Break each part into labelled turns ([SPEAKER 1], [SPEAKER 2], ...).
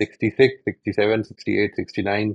[SPEAKER 1] 66, 67, 68, 69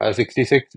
[SPEAKER 1] 66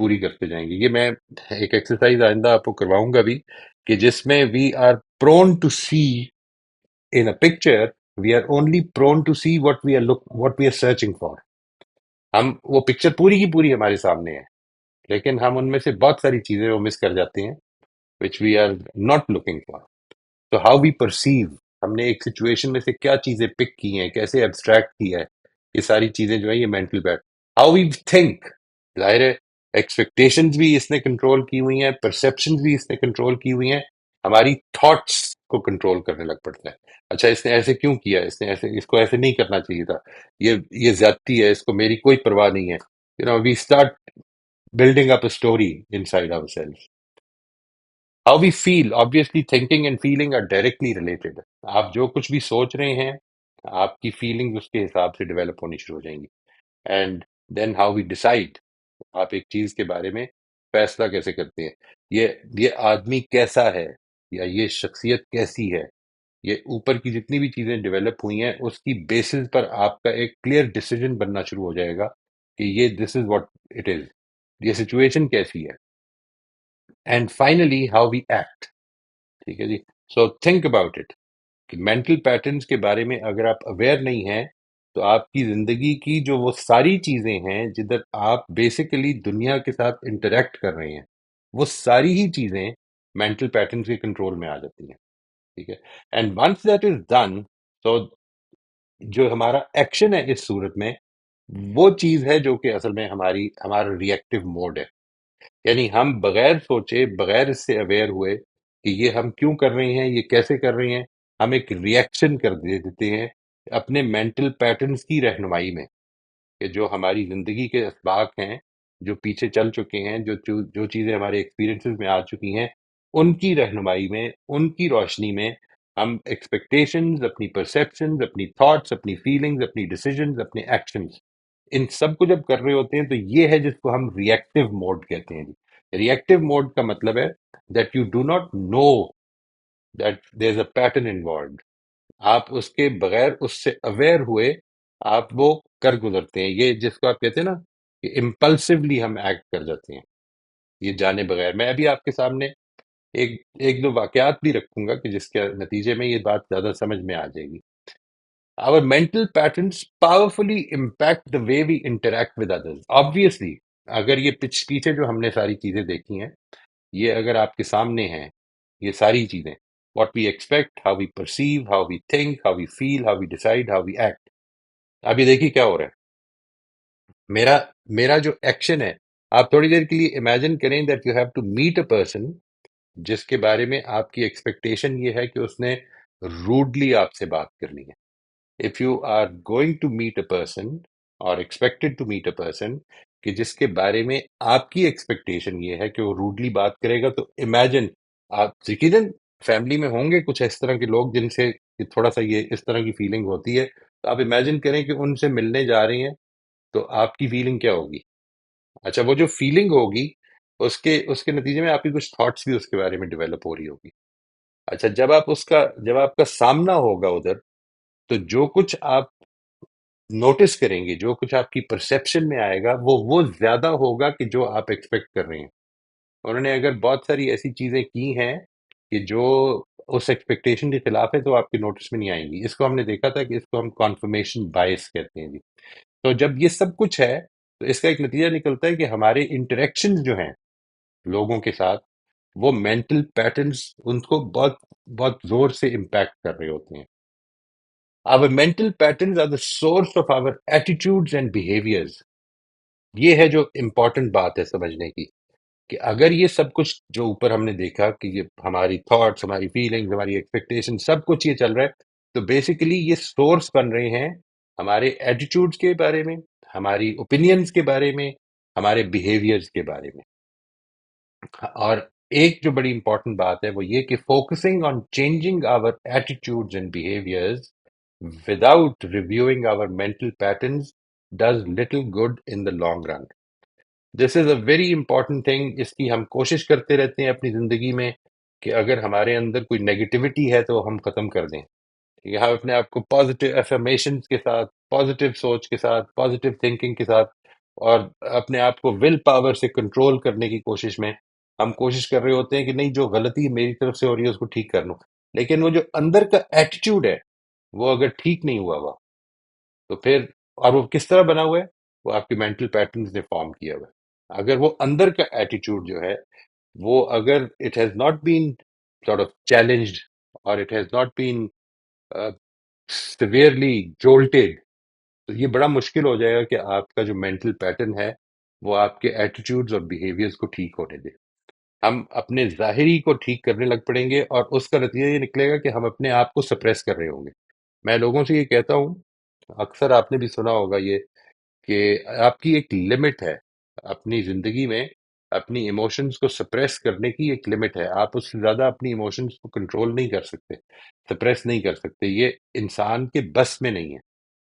[SPEAKER 1] پوری کرتے جائیں گے. یہ میں ایک ایکسرسائز آئندہ آپ کو کرواؤں گا بھی کہ جس میں we are prone to see in a picture, we are only prone to see what we are searching for. ہم وہ پکچر پوری کی پوری ہمارے سامنے ہے, لیکن ہم ان میں سے بہت ساری چیزیں وہ مس کر جاتے ہیں which we are not looking for. تو ہاؤ وی پرسیو, ہم نے ایک سچویشن میں سے کیا چیزیں پک کی ہیں, کیسے ایبسٹریکٹ کیا ہے, یہ ساری چیزیں جو ہیں یہ mental beat. How we think, ظاہر ہے ایکسپیکٹیشنز بھی اس نے کنٹرول کی ہوئی ہیں, پرسیپشنز بھی اس نے کنٹرول کی ہوئی ہیں, ہماری تھاٹس کو کنٹرول کرنے لگ پڑتا ہے. اچھا اس نے ایسے کیوں کیا, اس کو ایسے نہیں کرنا چاہیے تھا, یہ زیادتی ہے, اس کو میری کوئی پرواہ نہیں ہے. We start building up a story inside ourselves. How we feel, obviously thinking and feeling are directly related. آپ جو کچھ بھی سوچ رہے ہیں آپ کی فیلنگ اس کے حساب سے ڈیولپ ہونی شروع ہو جائیں گی. And then how we decide, آپ ایک چیز کے بارے میں فیصلہ کیسے کرتے ہیں, یہ آدمی کیسا ہے یا یہ شخصیت کیسی ہے, یہ اوپر کی جتنی بھی چیزیں ڈیولپ ہوئی ہیں اس کی بیسس پر آپ کا ایک کلیئر ڈیسیجن بننا شروع ہو جائے گا کہ یہ دس از واٹ اٹ از, یہ سچویشن کیسی ہے. And finally how we act. ٹھیک ہے جی. سو تھنک اباؤٹ اٹ کہ مینٹل پیٹرنس کے بارے میں اگر آپ اویئر نہیں ہیں تو آپ کی زندگی کی جو وہ ساری چیزیں ہیں جدھر آپ بیسیکلی دنیا کے ساتھ انٹریکٹ کر رہے ہیں وہ ساری ہی چیزیں مینٹل پیٹرنس کے کنٹرول میں آ جاتی ہیں. ٹھیک ہے. And once that is done, تو جو ہمارا ایکشن ہے اس صورت میں وہ چیز ہے جو کہ اصل میں ہمارا ریئیکٹو موڈ ہے. یعنی ہم بغیر سوچے, بغیر اس سے اویئر ہوئے کہ یہ ہم کیوں کر رہے ہیں, یہ کیسے کر رہے ہیں, ہم ایک ریئیکشن کر دیتے ہیں اپنے مینٹل پیٹرنز کی رہنمائی میں, کہ جو ہماری زندگی کے اسباق ہیں, جو پیچھے چل چکے ہیں, جو چیزیں ہمارے ایکسپیرینسز میں آ چکی ہیں, ان کی رہنمائی میں, ان کی روشنی میں ہم ایکسپیکٹیشنز, اپنی پرسیپشنز, اپنی تھاٹس, اپنی فیلنگز, اپنی ڈیسیجنز, اپنے ایکشنز, ان سب کو جب کر رہے ہوتے ہیں تو یہ ہے جس کو ہم ریئیکٹو موڈ کہتے ہیں. ریئیکٹو موڈ کا مطلب ہے that you do not know that there is a pattern involved. آپ اس کے بغیر اس سے اویئر ہوئے آپ وہ کر گزرتے ہیں. یہ جس کو آپ کہتے ہیں نا کہ امپلسولی ہم ایکٹ کر جاتے ہیں یہ جانے بغیر. میں ابھی آپ کے سامنے ایک دو واقعات بھی رکھوں گا کہ جس کے نتیجے میں یہ بات زیادہ سمجھ میں آ جائے گی. Our mental patterns powerfully impact the way we interact with others. Obviously, اگر یہ پیچھے جو ہم نے ساری چیزیں دیکھی ہیں یہ اگر آپ کے سامنے ہیں, یہ ساری چیزیں, what we expect, how we perceive, how we think, how we feel, how we decide, how we act. اب یہ دیکھیے کیا ہو رہا ہے. میرا جو ایکشن ہے, آپ تھوڑی دیر کے لیے امیجن کریں that you have to meet a person جس کے بارے میں آپ کی ایکسپیکٹیشن یہ ہے کہ اس نے روڈلی آپ سے بات کرنی ہے. If you are going to meet a person or expected to meet a person کہ جس کے بارے میں آپ کی ایکسپیکٹیشن یہ ہے کہ وہ روڈلی بات کرے گا, تو امیجن آپ یقیناً فیملی میں ہوں گے کچھ اس طرح کے لوگ جن سے تھوڑا سا یہ اس طرح کی فیلنگ ہوتی ہے, تو آپ امیجن کریں کہ ان سے ملنے جا رہے ہیں تو آپ کی فیلنگ کیا ہوگی. اچھا وہ جو فیلنگ ہوگی اس کے نتیجے میں آپ کی کچھ تھاٹس بھی اس کے بارے میں ڈیولپ ہو رہی ہوگی. اچھا جب آپ کا سامنا ہوگا ادھر, تو جو کچھ آپ نوٹس کریں گے, جو کچھ آپ کی پرسیپشن میں آئے گا وہ زیادہ ہوگا کہ جو آپ ایکسپیکٹ کر رہے ہیں. انہوں نے اگر بہت ساری ایسی چیزیں کی ہیں کہ جو اس ایکسپیکٹیشن کے خلاف ہے تو آپ کے نوٹس میں نہیں آئیں گی. اس کو ہم نے دیکھا تھا کہ اس کو ہم کانفرمیشن بائس کہتے ہیں جی. تو جب یہ سب کچھ ہے تو اس کا ایک نتیجہ نکلتا ہے کہ ہمارے انٹریکشن جو ہیں لوگوں کے ساتھ وہ مینٹل پیٹرنز ان کو بہت بہت زور سے امپیکٹ کر رہے ہوتے ہیں. Our mental patterns are the source of our attitudes and behaviors. یہ ہے جو امپورٹنٹ بات ہے سمجھنے کی, کہ اگر یہ سب کچھ جو اوپر ہم نے دیکھا کہ یہ ہماری تھاٹس, ہماری فیلنگز, ہماری ایکسپیکٹیشن, سب کچھ یہ چل رہا ہے, تو بیسیکلی یہ سورس بن رہے ہیں ہمارے ایٹیٹیوڈز کے بارے میں, ہماری اوپینینز کے بارے میں, ہمارے بیہیویئرز کے بارے میں. اور ایک جو بڑی امپورٹنٹ بات ہے وہ یہ کہ focusing on changing our attitudes and behaviours without reviewing our mental patterns does little good in the long run. This is a very important thing. اس کی ہم کوشش کرتے رہتے ہیں اپنی زندگی میں کہ اگر ہمارے اندر کوئی نیگیٹیوٹی ہے تو ہم ختم کر دیں. ہم اپنے آپ کو پازیٹیو افرمیشنز کے ساتھ, پازیٹیو سوچ کے ساتھ, پازیٹیو تھنکنگ کے ساتھ اور اپنے آپ کو ول پاور سے کنٹرول کرنے کی کوشش میں ہم کوشش کر رہے ہوتے ہیں کہ نہیں، جو غلطی میری طرف سے ہو رہی ہے اس کو ٹھیک کر لوں. لیکن وہ جو اندر کا ایٹیٹیوڈ ہے وہ اگر ٹھیک نہیں ہوا ہوا تو پھر، اور وہ کس طرح بنا ہوا ہے، وہ آپ کے مینٹل پیٹرنز نے فارم کیا ہوا ہے. اگر وہ اندر کا ایٹیٹیوڈ جو ہے وہ اگر it has not been sort of challenged اور it has not been severely jolted, تو یہ بڑا مشکل ہو جائے گا کہ آپ کا جو مینٹل پیٹرن ہے وہ آپ کے ایٹیٹیوڈز اور بیہیویئرز کو ٹھیک ہونے دے. ہم اپنے ظاہری کو ٹھیک کرنے لگ پڑیں گے اور اس کا نتیجہ یہ نکلے گا کہ ہم اپنے آپ کو سپریس کر رہے ہوں گے. میں لوگوں سے یہ کہتا ہوں، اکثر آپ نے بھی سنا ہوگا یہ، کہ آپ کی ایک لمٹ ہے اپنی زندگی میں. اپنی ایموشنز کو سپریس کرنے کی ایک لمٹ ہے. آپ اس سے زیادہ اپنی ایموشنز کو کنٹرول نہیں کر سکتے، سپریس نہیں کر سکتے. یہ انسان کے بس میں نہیں ہے.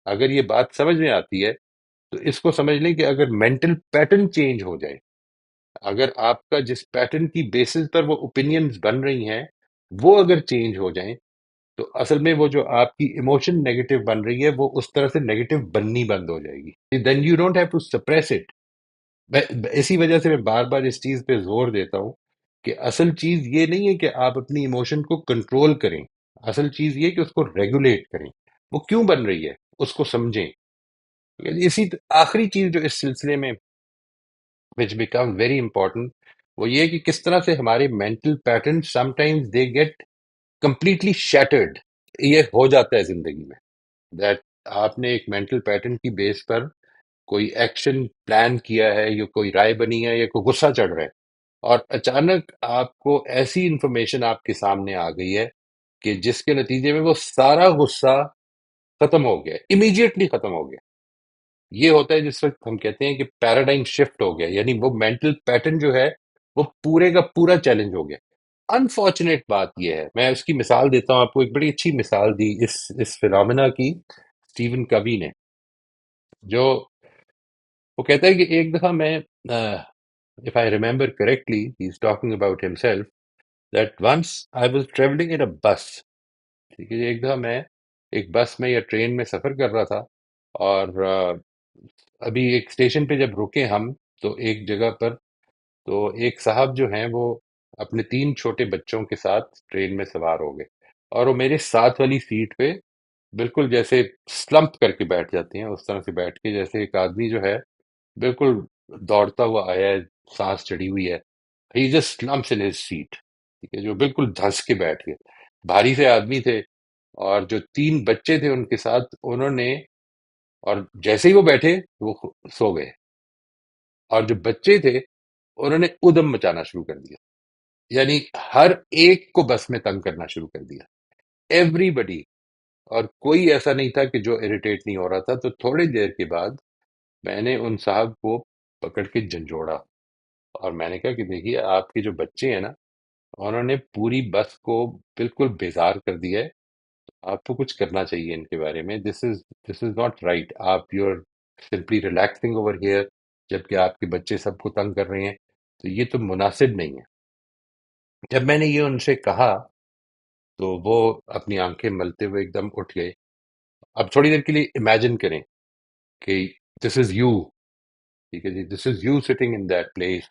[SPEAKER 1] اگر یہ بات سمجھ میں آتی ہے تو اس کو سمجھ لیں کہ اگر مینٹل پیٹرن چینج ہو جائے، اگر آپ کا جس پیٹرن کی بیسس پر وہ اوپینینز بن رہی ہیں وہ اگر چینج ہو جائیں، تو اصل میں وہ جو آپ کی ایموشن نیگیٹو بن رہی ہے وہ اس طرح سے نیگیٹو بننی بند ہو جائے گی. Then you don't have to suppress it. اسی وجہ سے میں بار بار اس چیز پہ زور دیتا ہوں کہ اصل چیز یہ نہیں ہے کہ آپ اپنی ایموشن کو کنٹرول کریں. اصل چیز یہ کہ اس کو ریگولیٹ کریں. وہ کیوں بن رہی ہے اس کو سمجھیں. اسی آخری چیز جو اس سلسلے میں which become very important، وہ یہ کہ کس طرح سے ہمارے mental pattern sometimes they get completely shattered. یہ ہو جاتا ہے زندگی میں، دیٹ آپ نے ایک مینٹل پیٹرن کی بیس پر کوئی ایکشن پلان کیا ہے، یا کوئی رائے بنی ہے، یا کوئی غصہ چڑھ رہا ہے، اور اچانک آپ کو ایسی انفارمیشن آپ کے سامنے آ گئی ہے کہ جس کے نتیجے میں وہ سارا غصہ ختم ہو گیا، امیڈیٹلی ختم ہو گیا. یہ ہوتا ہے جس وقت ہم کہتے ہیں کہ پیراڈائم شفٹ ہو گیا، یعنی وہ مینٹل پیٹرن جو ہے وہ پورے کا پورا چیلنج ہو گیا. انفارچونیٹ بات یہ ہے، میں اس کی مثال دیتا ہوں آپ کو. ایک بڑی اچھی مثال دی اس فینومینا کی اسٹیون کوی نے. جو وہ کہتا ہے کہ ایک دفعہ میں، if I remember correctly, he's talking about himself, that once I was traveling in a bus. ٹھیک ہے جی، ایک دفعہ میں ایک بس میں یا ٹرین میں سفر کر رہا تھا، اور ابھی ایک اسٹیشن پہ جب رکے ہم، تو ایک جگہ پر تو ایک صاحب جو ہیں وہ اپنے 3 چھوٹے بچوں کے ساتھ ٹرین میں سوار ہو گئے، اور وہ میرے ساتھ والی سیٹ پہ بالکل جیسے سلمپ کر کے بیٹھ جاتے ہیں اس طرح سے بیٹھ کے، جیسے ایک آدمی جو ہے بالکل دوڑتا ہوا آیا ہے، سانس چڑھی ہوئی ہے. He just slumps in his seat. ٹھیک ہے، جو بالکل دھنس کے بیٹھ گئے. بھاری سے آدمی تھے، اور جو 3 بچے تھے ان کے ساتھ، انہوں نے، اور جیسے ہی وہ بیٹھے وہ سو گئے. اور جو بچے تھے انہوں نے ادم مچانا شروع کر دیا، یعنی ہر ایک کو بس میں تنگ کرنا شروع کر دیا، ایوری بڈی. اور کوئی ایسا نہیں تھا کہ جو اریٹیٹ نہیں ہو رہا تھا. تو تھوڑی دیر کے بعد میں نے ان صاحب کو پکڑ کے جھنجھوڑا، اور میں نے کہا کہ دیکھیے، آپ کے جو بچے ہیں نا، انہوں نے پوری بس کو بالکل بیزار کر دیا ہے. آپ کو کچھ کرنا چاہیے ان کے بارے میں. This is not right. آپ you are simply relaxing over here, جبکہ آپ کے بچے سب کو تنگ کر رہے ہیں. تو یہ تو مناسب نہیں ہے. جب میں نے یہ ان سے کہا تو وہ اپنی آنکھیں ملتے ہوئے ایک دم اٹھ گئے. اب تھوڑی دیر کے لیے امیجن کریں کہ دس از یو. ٹھیک ہے جی، this is you sitting in that place,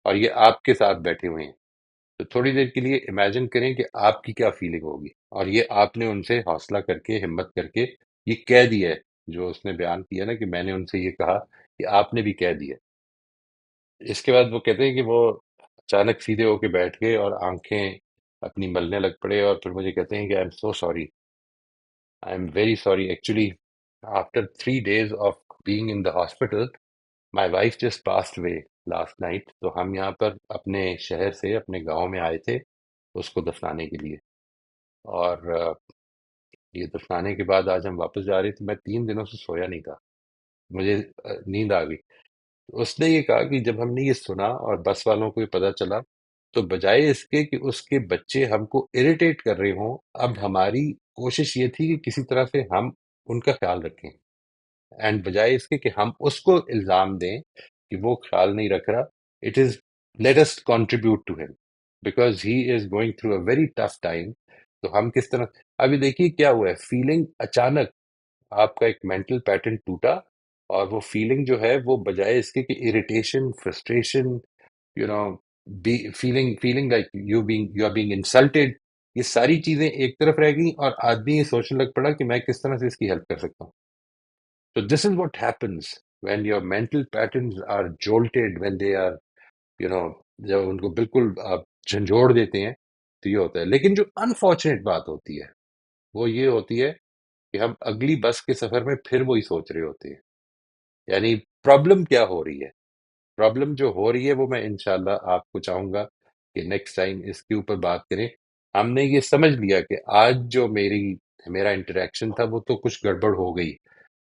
[SPEAKER 1] اور یہ آپ کے ساتھ بیٹھے ہوئے ہیں. تو تھوڑی دیر کے لیے امیجن کریں کہ آپ کی کیا فیلنگ ہوگی. اور یہ آپ نے ان سے حوصلہ کر کے، ہمت کر کے یہ کہہ دیا ہے، جو اس نے بیان کیا نا کہ میں نے ان سے یہ کہا، کہ آپ نے بھی کہہ دیا. اس کے بعد وہ کہتے ہیں کہ وہ اچانک سیدھے ہو کے بیٹھ گئے اور آنکھیں اپنی ملنے لگ پڑے، اور پھر مجھے کہتے ہیں کہ I am so sorry, I am very sorry. Actually after 3 days of being in the hospital, my wife just passed away last night. تو ہم یہاں پر اپنے شہر سے، اپنے گاؤں میں آئے تھے اس کو دفنانے کے لیے. اور یہ دفنانے کے بعد آج ہم واپس جا رہے تھے. میں 3 دنوں سے سویا نہیں تھا، مجھے نیند آ گئی. اس نے یہ کہا کہ جب ہم نے یہ سنا اور بس والوں کو یہ پتا چلا، تو بجائے اس کے کہ اس کے بچے ہم کو اریٹیٹ کر رہے ہوں، اب ہماری کوشش یہ تھی کہ کسی طرح سے ہم ان کا خیال رکھیں. اینڈ بجائے اس کے کہ ہم اس کو الزام دیں کہ وہ خیال نہیں رکھ رہا، it is let us contribute to ہم، because he is going through a very tough time. تو ہم کس طرح، ابھی دیکھیے کیا ہوا ہے. فیلنگ اچانک آپ کا ایک مینٹل پیٹرن ٹوٹا، اور وہ فیلنگ جو ہے وہ بجائے اس کے کہ irritation, frustration, you know feeling like you are being insulted, یہ ساری چیزیں ایک طرف رہ گئیں اور آدمی یہ سوچنے لگ پڑا کہ میں کس طرح سے اس کی ہیلپ کر سکتا ہوں. So this is what happens when your mental patterns are jolted, when they are, you know, جب ان کو بالکل آپ جھنجھوڑ دیتے ہیں تو یہ ہوتا ہے. لیکن جو انفارچونیٹ بات ہوتی ہے وہ یہ ہوتی ہے کہ ہم اگلی بس کے سفر میں پھر وہی سوچ رہے ہوتے ہیں. یعنی پرابلم کیا ہو رہی ہے؟ پرابلم جو ہو رہی ہے وہ میں انشاءاللہ آپ کو چاہوں گا کہ نیکسٹ ٹائم اس کے اوپر بات کریں. ہم نے یہ سمجھ لیا کہ آج جو میرا انٹریکشن تھا وہ تو کچھ گڑبڑ ہو گئی،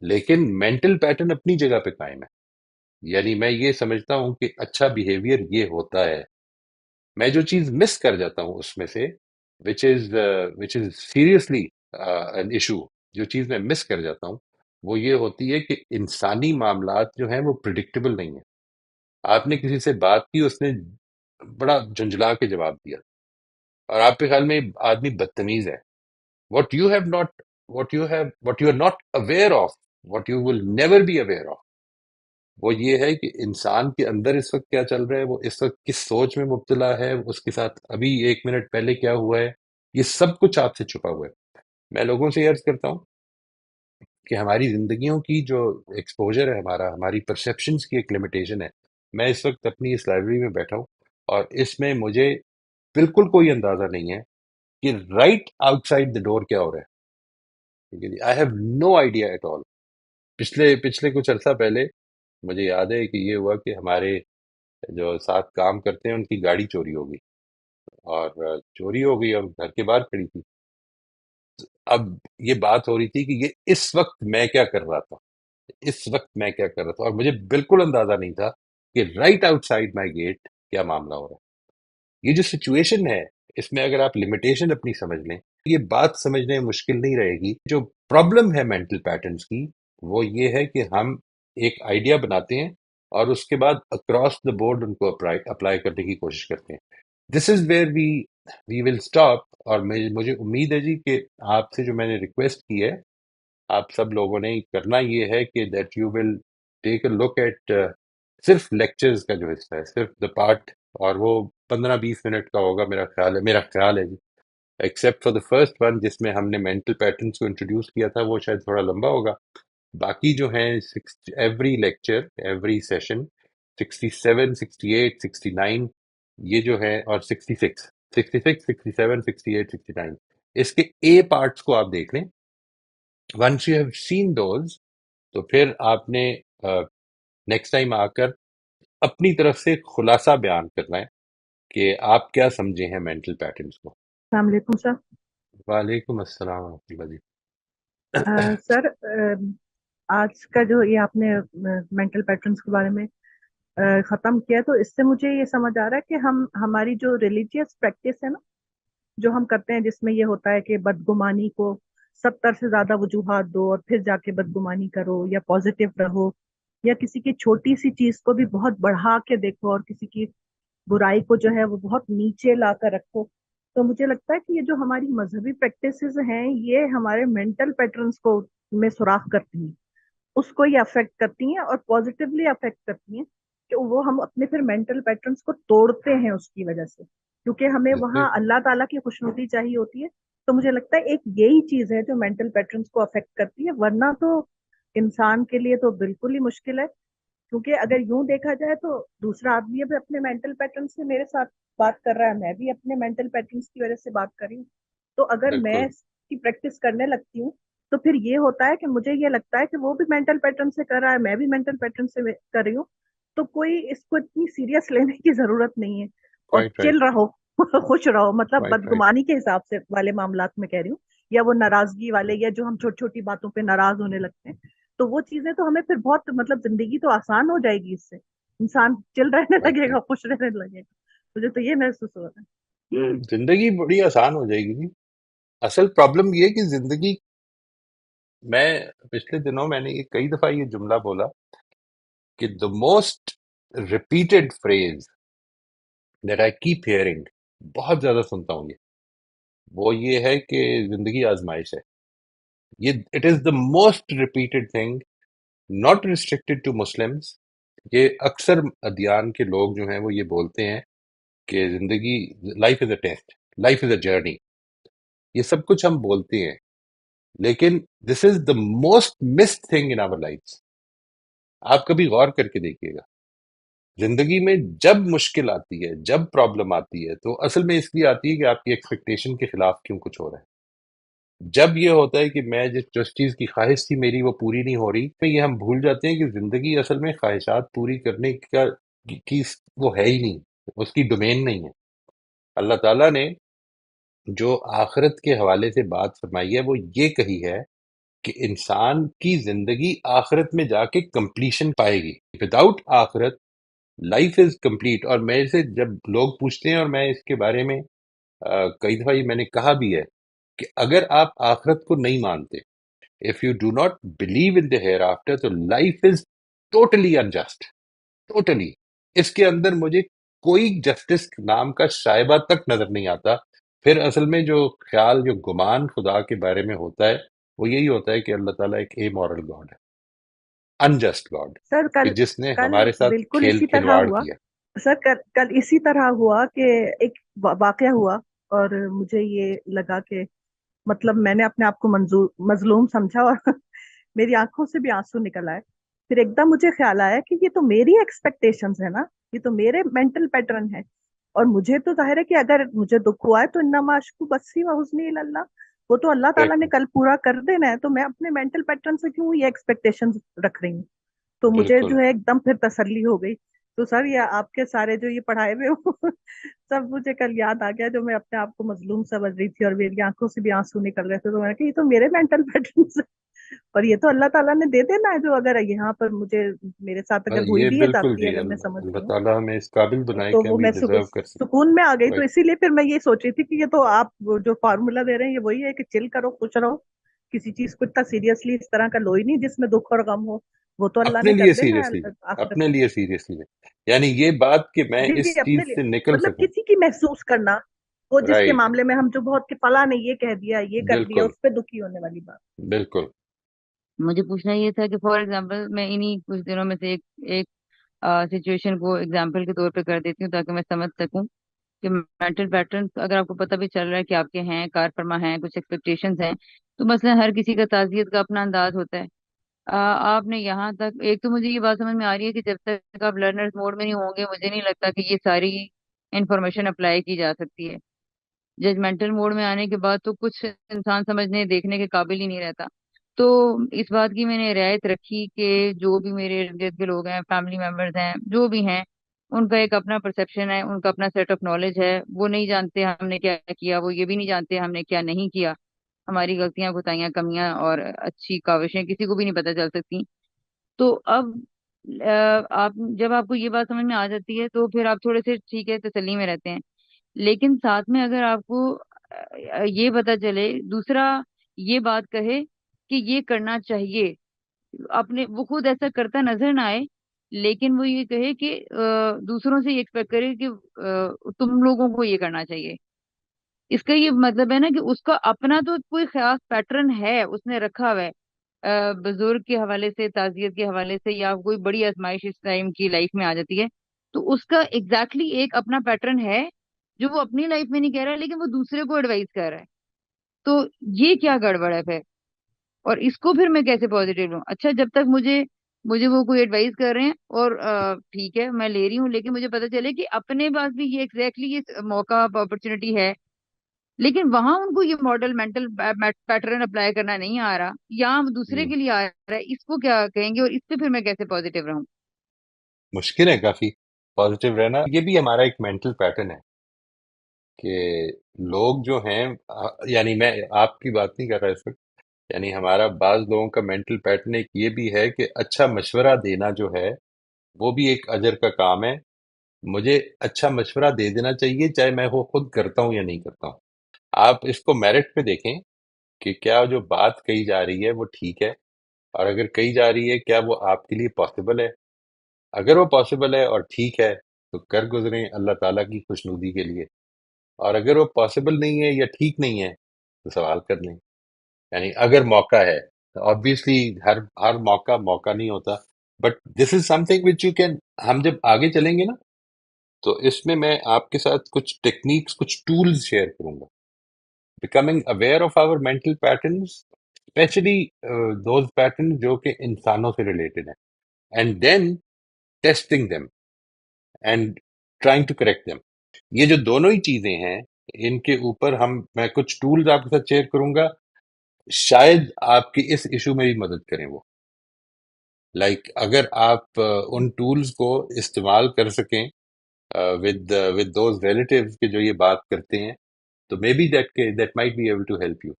[SPEAKER 1] لیکن مینٹل پیٹرن اپنی جگہ پہ قائم ہے. یعنی میں یہ سمجھتا ہوں کہ اچھا بیہیویئر یہ ہوتا ہے. میں جو چیز مس کر جاتا ہوں اس میں سے وچ از سیریسلی این ایشو، جو چیز میں مس کر جاتا ہوں وہ یہ ہوتی ہے کہ انسانی معاملات جو ہیں وہ پریڈکٹیبل نہیں ہیں. آپ نے کسی سے بات کی، اس نے بڑا جھنجھلا کے جواب دیا اور آپ کے خیال میں آدمی بدتمیز ہے. What you have not what you are not aware of, what you will never be aware of, وہ یہ ہے کہ انسان کے اندر اس وقت کیا چل رہا ہے، وہ اس وقت کس سوچ میں مبتلا ہے، اس کے ساتھ ابھی 1 منٹ پہلے کیا ہوا ہے، یہ سب کچھ آپ سے چھپا ہوا ہے. میں لوگوں سے یہ عرض کرتا ہوں کہ ہماری زندگیوں کی جو ایکسپوجر ہے، ہماری پرسیپشنز کی ایک لمیٹیشن ہے. میں اس وقت اپنی اس لائبریری میں بیٹھا ہوں اور اس میں مجھے بالکل کوئی اندازہ نہیں ہے کہ right outside the door کیا ہو رہا ہے. ٹھیک ہے جی، I have no idea at all. پچھلے کچھ عرصہ پہلے مجھے یاد ہے کہ یہ ہوا کہ ہمارے جو ساتھ کام کرتے ہیں ان کی گاڑی چوری ہو گئی، اور چوری ہو گئی اور گھر کے باہر کھڑی تھی. اب یہ بات ہو رہی تھی کہ یہ اس وقت میں کیا کر رہا تھا، اس وقت میں کیا کر رہا تھا، اور مجھے بالکل اندازہ نہیں تھا کہ رائٹ آؤٹ سائڈ مائی گیٹ کیا معاملہ ہو رہا ہے. یہ جو سچویشن ہے اس میں اگر آپ لمیٹیشن اپنی سمجھ لیں، یہ بات سمجھنے میں مشکل نہیں رہے گی. جو پرابلم ہے مینٹل پیٹرنز کی وہ یہ ہے کہ ہم ایک آئیڈیا بناتے ہیں اور اس کے بعد اکراس دا بورڈ ان کو اپلائی کرنے کی کوشش کرتے ہیں. This is where we will stop. اور مجھے امید ہے جی کہ آپ سے جو میں نے ریکویسٹ کی ہے آپ سب لوگوں نے کرنا یہ ہے کہ that you will take a look at صرف لیکچرز کا جو حصہ ہے، صرف دا پارٹ، اور وہ 15-20 منٹ کا ہوگا میرا خیال ہے جی. Except for the first one جس میں ہم نے مینٹل پیٹرنس کو انٹروڈیوس کیا تھا، وہ شاید تھوڑا لمبا ہوگا. باقی جو ہیں ایوری لیکچر، ایوری سیشن 67 68 69، یہ جو ہے، اور 66 66 67 68 69، اس کے اے پارٹس کو آپ دیکھ لیں. Once you have seen those تو پھر آپ نے نیکسٹ ٹائم آ کر اپنی طرف سے خلاصہ بیان کرنا ہے کہ آپ کیا سمجھے ہیں مینٹل پیٹرنس کو.
[SPEAKER 2] السلام علیکم سر.
[SPEAKER 1] وعلیکم السلام ورحمۃ اللہ جی.
[SPEAKER 2] سر آج کا جو یہ آپ نے مینٹل پیٹرنس کے بارے میں ختم کیا، تو اس سے مجھے یہ سمجھ آ رہا ہے کہ ہماری جو ریلیجیس پریکٹس ہے نا، جو ہم کرتے ہیں، جس میں یہ ہوتا ہے کہ بدگمانی کو 70 سے زیادہ وجوہات دو اور پھر جا کے بدگمانی کرو، یا پازیٹیو رہو، یا کسی کی چھوٹی سی چیز کو بھی بہت بڑھا کے دیکھو اور کسی کی برائی کو جو ہے وہ بہت نیچے لا کر رکھو. تو مجھے لگتا ہے کہ یہ جو ہماری مذہبی پریکٹسز ہیں یہ ہمارے مینٹل پیٹرنس کو میں سوراخ کرتی ہیں، اس کو یہ افیکٹ کرتی ہیں اور پازیٹیولی افیکٹ کرتی ہیں کہ وہ ہم اپنے پھر مینٹل پیٹرنس کو توڑتے ہیں اس کی وجہ سے، کیونکہ ہمیں وہاں اللہ تعالیٰ کی خوشنودی چاہیے ہوتی ہے. تو مجھے لگتا ہے ایک یہی چیز ہے جو مینٹل پیٹرنس کو افیکٹ کرتی ہے، ورنہ تو انسان کے لیے تو بالکل ہی مشکل ہے. کیونکہ اگر یوں دیکھا جائے تو دوسرا آدمی بھی اپنے مینٹل پیٹرن سے میرے ساتھ بات کر رہا ہے، میں بھی اپنے مینٹل پیٹرنس کی وجہ سے بات کر رہی ہوں. تو اگر میں
[SPEAKER 1] بالکل
[SPEAKER 2] اس کی پریکٹس کرنے لگتی ہوں تو پھر یہ ہوتا ہے کہ مجھے یہ لگتا ہے کہ وہ بھی مینٹل پیٹرن سے کر رہا ہے، میں بھی مینٹل پیٹرن سے کر رہی ہوں. تو کوئی اس کو اتنی سیریس لینے کی ضرورت نہیں ہے، اور
[SPEAKER 1] رائٹ
[SPEAKER 2] چل
[SPEAKER 1] رائٹ
[SPEAKER 2] رہو خوش رہو. مطلب
[SPEAKER 1] رائٹ رائٹ
[SPEAKER 2] بدگمانی کے حساب سے والے معاملات میں کہہ رہی ہوں، یا وہ ناراضگی والے، یا جو ہم چھوٹی چھوٹی باتوں پہ ناراض ہونے لگتے ہیں. تو وہ چیزیں تو ہمیں پھر بہت، مطلب زندگی تو آسان ہو جائے گی اس سے، انسان چل رہنے
[SPEAKER 1] رائٹ
[SPEAKER 2] لگے
[SPEAKER 1] رائٹ.
[SPEAKER 2] گا، خوش رہنے لگے گا. مجھے تو یہ محسوس ہو رہا ہے.
[SPEAKER 1] زندگی بڑی آسان ہو جائے گی جی. اصل پرابلم یہ کہ زندگی، میں پچھلے دنوں میں نے کئی دفعہ یہ جملہ بولا کہ the most repeated phrase that I keep hearing، بہت زیادہ سنتا ہوں وہ یہ ہے کہ زندگی آزمائش ہے. یہ it is the most repeated thing not restricted to Muslims. یہ اکثر ادیان کے لوگ جو ہیں وہ یہ بولتے ہیں کہ زندگی، life is a test, life is a journey. یہ سب کچھ ہم بولتے ہیں، لیکن this is the most missed thing in our life. آپ کبھی غور کر کے دیکھیے گا، زندگی میں جب مشکل آتی ہے، جب پرابلم آتی ہے، تو اصل میں اس لیے آتی ہے کہ آپ کی ایکسپیکٹیشن کے خلاف کیوں کچھ ہو رہا ہے. جب یہ ہوتا ہے کہ میں جس چیز کی خواہش تھی میری وہ پوری نہیں ہو رہی، تو یہ ہم بھول جاتے ہیں کہ زندگی اصل میں خواہشات پوری کرنے کا کی وہ ہے ہی نہیں، اس کی ڈومین نہیں ہے. اللہ تعالیٰ نے جو آخرت کے حوالے سے بات فرمائی ہے وہ یہ کہی ہے کہ انسان کی زندگی آخرت میں جا کے کمپلیشن پائے گی. وداؤٹ آخرت لائف از کمپلیٹ. اور میرے سے جب لوگ پوچھتے ہیں، اور میں اس کے بارے میں کئی دفعہ یہ میں نے کہا بھی ہے کہ اگر آپ آخرت کو نہیں مانتے، if you do not believe in the hereafter، تو life is totally unjust، totally. اس کے اندر مجھے کوئی جسٹس نام کا شائبہ تک نظر نہیں آتا. پھر اصل میں جو خیال، جو گمان خدا کے بارے میں ہوتا ہے، وہ یہی ہوتا ہے کہ اللہ تعالیٰ ایک اے مورل گاڈ ہے، انجسٹ گاڈ،
[SPEAKER 2] سر
[SPEAKER 1] کہ
[SPEAKER 2] کل
[SPEAKER 1] جس نے
[SPEAKER 2] کل
[SPEAKER 1] ہمارے ساتھ
[SPEAKER 2] بالکل اسی طرح
[SPEAKER 1] کھلواڑ
[SPEAKER 2] ہوا.
[SPEAKER 1] کیا.
[SPEAKER 2] سر کل اسی طرح ہوا کہ ایک واقعہ ہوا، اور مجھے یہ لگا کہ مطلب میں نے اپنے آپ کو مظلوم سمجھا، اور میری آنکھوں سے بھی آنسو نکل آئے. پھر ایک دم مجھے خیال آیا کہ یہ تو میری ایکسپیکٹیشنز ہے نا، یہ تو میرے مینٹل پیٹرن ہے. اور مجھے تو ظاہر ہے کہ اگر مجھے دکھ ہوا ہے تو انما اشکو بسی و حزنی اللہ، وہ تو اللہ تعالیٰ نے
[SPEAKER 1] بالکل،
[SPEAKER 2] کل پورا کر دینا ہے، تو میں اپنے مینٹل پیٹرن سے کیوں یہ ایکسپیکٹیشنز رکھ رہی ہوں. تو مجھے
[SPEAKER 1] بالکل.
[SPEAKER 2] جو ہے ایک دم پھر تسلی ہو گئی. تو سر یہ آپ کے سارے جو یہ پڑھائے ہوئے ہو سب مجھے کل یاد آ گیا، جو میں اپنے آپ کو مظلوم سمجھ رہی تھی اور میری آنکھوں سے بھی آنسو نکل رہے تھے. تو میں نے کہا یہ تو میرے مینٹل پیٹرن اور یہ تو اللہ تعالیٰ نے دے دینا ہے، جو اگر یہاں پر مجھے میرے ساتھ اگر ہوئی
[SPEAKER 1] یہ
[SPEAKER 2] بھی ہے
[SPEAKER 1] بالکل
[SPEAKER 2] جاتی ہے،
[SPEAKER 1] جی،
[SPEAKER 2] اگر میں
[SPEAKER 1] اللہ
[SPEAKER 2] سمجھ
[SPEAKER 1] اللہ
[SPEAKER 2] رہی ہوں،
[SPEAKER 1] تعالیٰ ہمیں اس قابل بنائے
[SPEAKER 2] تو
[SPEAKER 1] کہ
[SPEAKER 2] وہ
[SPEAKER 1] ہم یہ
[SPEAKER 2] میں
[SPEAKER 1] ڈیزرو کر سکیں.
[SPEAKER 2] سکون میں آ گئی. تو
[SPEAKER 1] Right.
[SPEAKER 2] اسی لیے پھر میں یہ سوچ رہی تھی کہ یہ تو آپ وہ جو فارمولا دے رہے ہیں یہ وہی ہے کہ چل کرو، خوش رہو، کسی چیز کو اتنا سیریسلی اس طرح کا لو ہی نہیں جس میں دکھ اور غم ہو. وہ تو اللہ
[SPEAKER 1] اپنے
[SPEAKER 2] نے کر
[SPEAKER 1] لیے
[SPEAKER 2] دینا
[SPEAKER 1] سیریسلی
[SPEAKER 2] ہے
[SPEAKER 1] لیں،
[SPEAKER 2] آخرت
[SPEAKER 1] اپنے
[SPEAKER 2] میں.
[SPEAKER 1] لیے سیریسلی لیں. یعنی یہ بات کہ میں
[SPEAKER 2] جی
[SPEAKER 1] اس
[SPEAKER 2] جی اپنے
[SPEAKER 1] چیز
[SPEAKER 2] لیے،
[SPEAKER 1] سے نکل
[SPEAKER 2] مطلب
[SPEAKER 1] سکوں.
[SPEAKER 2] کسی کی محسوس کرنا، وہ جس کے
[SPEAKER 1] رائٹ.
[SPEAKER 2] معاملے میں ہم جو بہت کہ فلاں نے یہ کہہ دیا، یہ کر دیا،
[SPEAKER 1] بالکل،
[SPEAKER 2] اس پہ دکھی ہونے والی بات.
[SPEAKER 1] بالکل.
[SPEAKER 3] مجھے پوچھنا یہ تھا کہ فار ایگزامپل میں انہی کچھ دنوں میں سے ایک سچویشن کو ایگزامپل کے طور پہ کر دیتی ہوں تاکہ میں سمجھ سکوں کہ مینٹل پیٹرن اگر آپ کو پتہ بھی چل رہا ہے کہ آپ کے ہیں، کار فرما ہیں، کچھ ایکسپیکٹیشنز ہیں. تو مثلا ہر کسی کا تعزیت کا اپنا انداز ہوتا ہے. آپ نے یہاں تک ایک تو مجھے یہ بات سمجھ میں آ رہی ہے کہ جب تک آپ لرنرز موڈ میں نہیں ہوں گے مجھے نہیں لگتا کہ یہ ساری انفارمیشن اپلائی کی جا سکتی ہے. ججمنٹل موڈ میں آنے کے بعد تو کچھ انسان سمجھنے دیکھنے کے قابل ہی نہیں رہتا. تو اس بات کی میں نے رعایت رکھی کہ جو بھی میرے ارد گرد کے لوگ ہیں، فیملی ممبرز ہیں، جو بھی ہیں، ان کا ایک اپنا پرسپشن ہے، ان کا اپنا سیٹ آف نالج ہے. وہ نہیں جانتے ہم نے کیا کیا، وہ یہ بھی نہیں جانتے ہم نے کیا نہیں کیا. ہماری غلطیاں، کوتاہیاں، کمیاں اور اچھی کاوشیں کسی کو بھی نہیں پتہ چل سکتی. تو اب آپ جب آپ کو یہ بات سمجھ میں آ جاتی ہے تو پھر آپ تھوڑے سے ٹھیک ہے تسلی میں رہتے ہیں. لیکن ساتھ میں اگر آپ کو یہ پتا چلے، دوسرا یہ بات کہے کہ یہ کرنا چاہیے، اپنے وہ خود ایسا کرتا نظر نہ آئے، لیکن وہ یہ کہے کہ دوسروں سے یہ ایکسپیکٹ کرے کہ تم لوگوں کو یہ کرنا چاہیے. اس کا یہ مطلب ہے نا کہ اس کا اپنا تو کوئی خاص پیٹرن ہے اس نے رکھا ہوا ہے. بزرگ کے حوالے سے، تعزیت کے حوالے سے، یا کوئی بڑی آزمائش اس ٹائم کی لائف میں آ جاتی ہے تو اس کا ایگزیکٹلی ایک اپنا پیٹرن ہے جو وہ اپنی لائف میں نہیں کہہ رہا ہے لیکن وہ دوسرے کو ایڈوائز کر رہا ہے. تو یہ کیا گڑبڑ ہے پھر؟ اور اس کو پھر میں کیسے پازیٹیو لوں؟ اچھا جب تک مجھے وہ کوئی ایڈوائز کر رہے ہیں اور ٹھیک ہے میں لے رہی ہوں، لیکن مجھے پتا چلے کہ اپنے پاس بھی یہ ایگزیکٹلی یہ موقع اپرچونٹی ہے، لیکن وہاں ان کو یہ ماڈل مینٹل پیٹرن اپلائی کرنا نہیں آ رہا، یا دوسرے
[SPEAKER 1] ہم،
[SPEAKER 3] کے لیے آ رہا ہے، اس کو کیا کہیں گے اور اس پہ پھر میں کیسے پازیٹیو رہوں؟
[SPEAKER 1] مشکل ہے کافی پازیٹیو رہنا. یہ بھی ہمارا ایک مینٹل پیٹرن ہے کہ لوگ جو ہیں، یعنی میں آپ کی بات نہیں کر رہا اس وقت، یعنی ہمارا بعض لوگوں کا مینٹل پیٹرن ایک یہ بھی ہے کہ اچھا مشورہ دینا جو ہے وہ بھی ایک اجر کا کام ہے. مجھے اچھا مشورہ دے دینا چاہیے چاہے میں وہ خود کرتا ہوں یا نہیں کرتا ہوں. آپ اس کو میرٹ پہ دیکھیں کہ کیا جو بات کہی جا رہی ہے وہ ٹھیک ہے، اور اگر کہی جا رہی ہے کیا وہ آپ کے لیے پاسبل ہے. اگر وہ پاسبل ہے اور ٹھیک ہے تو کر گزریں اللہ تعالیٰ کی خوشنودی کے لیے، اور اگر وہ پاسبل نہیں ہے یا ٹھیک نہیں ہے تو سوال کر لیں. یعنی اگر موقع ہے obviously ہر موقع نہیں ہوتا, but this is something which you can, ہم جب آگے چلیں گے نا تو اس میں آپ کے ساتھ کچھ ٹیکنیکس کچھ ٹولز شیئر کروں گا. Becoming aware of our mental patterns, especially those pattern جو کہ انسانوں سے ریلیٹڈ ہیں, and then testing them and trying to correct them. یہ جو دونوں ہی چیزیں ہیں ان کے اوپر میں کچھ ٹولز آپ کے ساتھ شیئر کروں گا, شاید آپ کی اس ایشو میں بھی مدد کریں وہ. اگر آپ ان ٹولز کو استعمال کر سکیں with those relatives کہ جو یہ بات کرتے ہیں, تو maybe that might be able to help you.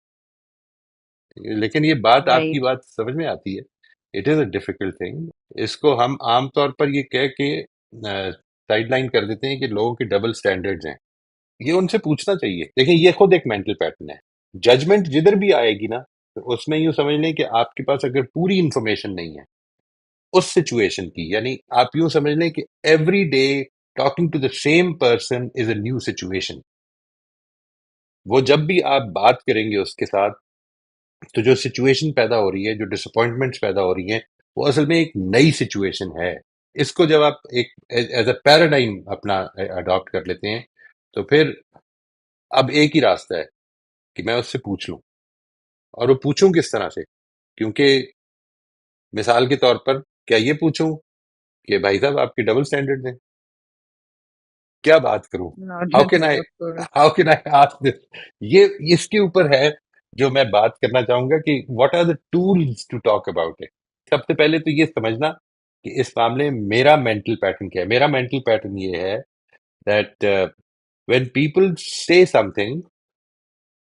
[SPEAKER 1] لیکن یہ بات آپ کی
[SPEAKER 3] رائٹ.
[SPEAKER 1] بات سمجھ میں آتی ہے, it is a difficult thing. اس کو ہم عام طور پر یہ کہہ کے سائڈ لائن کر دیتے ہیں کہ لوگوں کے ڈبل سٹینڈرڈز ہیں. یہ ان سے پوچھنا چاہیے. دیکھیں یہ خود ایک مینٹل پیٹرن ہے. ججمنٹ جدھر بھی آئے گی نا تو اس میں یوں سمجھ لیں کہ آپ کے پاس اگر پوری انفارمیشن نہیں ہے اس سچویشن کی, یعنی آپ یوں سمجھ لیں کہ every day talking to the same person is a new situation. وہ جب بھی آپ بات کریں گے اس کے ساتھ تو جو سچویشن پیدا ہو رہی ہے, جو ڈسپوائنٹمنٹس پیدا ہو رہی ہیں, وہ اصل میں ایک نئی سچویشن ہے. اس کو جب آپ ایک ایز اے پیراڈائم اپنا اڈاپٹ کر لیتے ہیں تو پھر اب ایک ہی راستہ ہے کہ میں اس سے پوچھ لوں. اور وہ پوچھوں کس طرح سے؟ کیونکہ مثال کے طور پر کیا یہ پوچھوں کہ بھائی صاحب آپ کے ڈبل سٹینڈرڈ ہیں, کیا بات کروں,
[SPEAKER 3] Not
[SPEAKER 1] how
[SPEAKER 3] at
[SPEAKER 1] can
[SPEAKER 3] all,
[SPEAKER 1] I
[SPEAKER 3] of course.
[SPEAKER 1] How can I ask this. یہ اس کے اوپر ہے جو میں بات کرنا چاہوں گا کہ what are the tools to talk about it. سب سے پہلے تو یہ سمجھنا کہ اس معاملے میں میرا مینٹل پیٹرن کیا ہے. میرا مینٹل پیٹرن یہ ہے دیٹ وین پیپل سے سم تھنگ,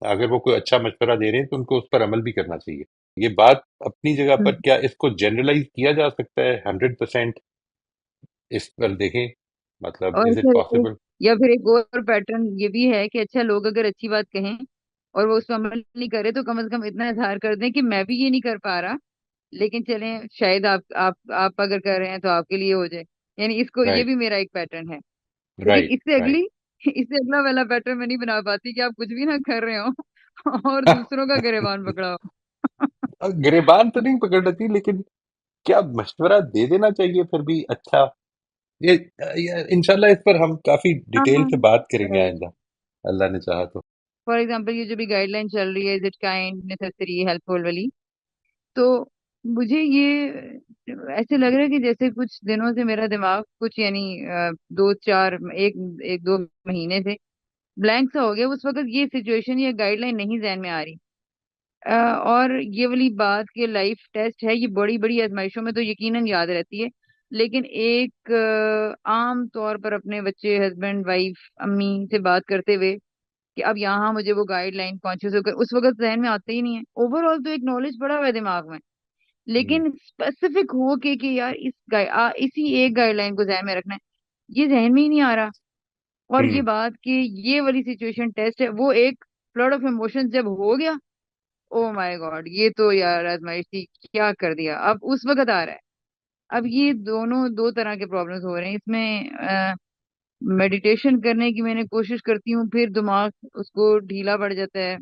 [SPEAKER 1] اگر وہ کوئی اچھا مشورہ دے رہے ہیں تو ان کو اس پر عمل بھی کرنا چاہیے. یہ بات اپنی جگہ پر, کیا اس کو جنرلائز کیا جا سکتا ہے 100%؟ اس پر دیکھیں, مطلب
[SPEAKER 3] اور
[SPEAKER 1] از اٹ
[SPEAKER 3] پھر
[SPEAKER 1] پاسبل؟
[SPEAKER 3] یا پھر ایک اور پیٹرن یہ بھی ہے کہ اچھا لوگ اگر اچھی بات کہیں اور وہ اس پہ عمل نہیں کرے تو کم از کم اتنا اظہار کر دیں کہ میں بھی یہ نہیں کر پا رہا, لیکن چلیں شاید آپ اگر کر رہے ہیں تو آپ کے لیے ہو جائے. یعنی اس کو یہ
[SPEAKER 1] رائٹ
[SPEAKER 3] بھی میرا ایک پیٹرن ہے. لیکن
[SPEAKER 1] رائٹ
[SPEAKER 3] اس سے
[SPEAKER 1] رائٹ.
[SPEAKER 3] اس سے اگلا والا پیٹرن میں نہیں بنا پاتی کہ آپ کچھ بھی نہ کر رہے ہو اور دوسروں کا گریبان پکڑا ہو.
[SPEAKER 1] گریبان تو نہیں پکڑنا چاہیے, لیکن کیا مشورہ دے دینا چاہیے پھر بھی. اچھا, یہ انشاءاللہ اس پر ہم کافی ڈیٹیل سے بات کریں گے آئندہ, اللہ نے چاہا تو.
[SPEAKER 3] فار ایگزامپل یہ جو بھی گائیڈ لائن چل رہی ہے is it kind necessary helpful والی, تو مجھے یہ ایسے لگ رہا ہے کہ جیسے کچھ دنوں سے میرا دماغ کچھ یعنی دو چار ایک دو مہینے سے بلینک سا ہو گیا. اس وقت یہ سچویشن یا گائیڈ لائن نہیں ذہن میں آ رہی. اور یہ والی بات کہ لائف ٹیسٹ ہے, یہ بڑی بڑی آزمائشوں میں تو یقیناً یاد رہتی ہے, لیکن ایک عام طور پر اپنے بچے, ہسبینڈ, وائف, امی سے بات کرتے ہوئے کہ اب یہاں مجھے وہ گائیڈ لائن کانشیس ہو کر اس وقت ذہن میں آتے ہی نہیں ہے. اوور آل تو ایک نالج پڑا ہوا ہے دماغ میں,
[SPEAKER 1] ہم،
[SPEAKER 3] لیکن اسپیسیفک ہو کہ یار اسی ایک گائیڈ لائن کو ذہن میں رکھنا ہے, یہ ذہن میں ہی نہیں آ رہا. اور یہ
[SPEAKER 1] ہم،
[SPEAKER 3] بات کہ یہ والی سچویشن ٹیسٹ ہے, وہ ایک فلڈ آف ایموشن جب ہو گیا, او مائی گاڈ یہ تو یار آزمائش تھی, کیا کر دیا, اب اس وقت آ رہا ہے. اب یہ دونوں دو طرح کے پرابلمس ہو رہے ہیں اس میں. میڈیٹیشن کرنے کی میں نے کوشش کرتی ہوں, پھر دماغ اس کو ڈھیلا پڑ جاتا ہے,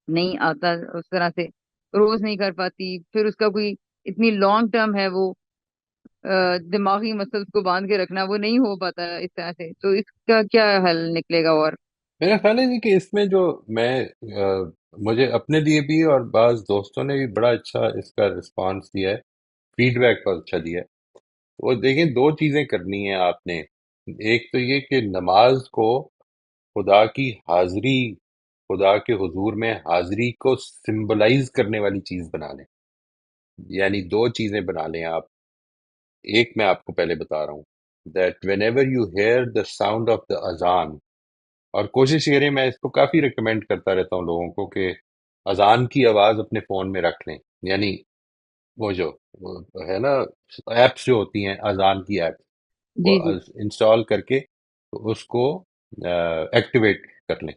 [SPEAKER 3] نہیں آتا اس طرح سے, روز نہیں کر پاتی. پھر اس کا کوئی اتنی لانگ ٹرم ہے وہ دماغی مسلس کو باندھ کے رکھنا, وہ نہیں ہو پاتا اس طرح سے. تو اس کا کیا حل نکلے گا؟ اور
[SPEAKER 1] میرا خیال ہے جی کہ اس میں جو میں مجھے اپنے لیے بھی اور بعض دوستوں نے بھی بڑا اچھا اس کا رسپانس دیا ہے, فیڈ بیک بہت اچھا دیا ہے. وہ دیکھیں دو چیزیں کرنی ہیں آپ نے. ایک تو یہ کہ نماز کو خدا کی حاضری, خدا کے حضور میں حاضری کو سمبلائز کرنے والی چیز بنا لیں. یعنی دو چیزیں بنا لیں آپ. ایک میں آپ کو پہلے بتا رہا ہوں that whenever you hear the sound of the اذان, اور کوشش کریں, میں اس کو کافی ریکمینڈ کرتا رہتا ہوں لوگوں کو کہ اذان کی آواز اپنے فون میں رکھ لیں. یعنی وہ جو وہ ہے نا ایپس جو ہوتی ہیں اذان کی ایپ, وہ
[SPEAKER 3] جی جی.
[SPEAKER 1] انسٹال کر کے تو اس کو ایکٹیویٹ کر لیں.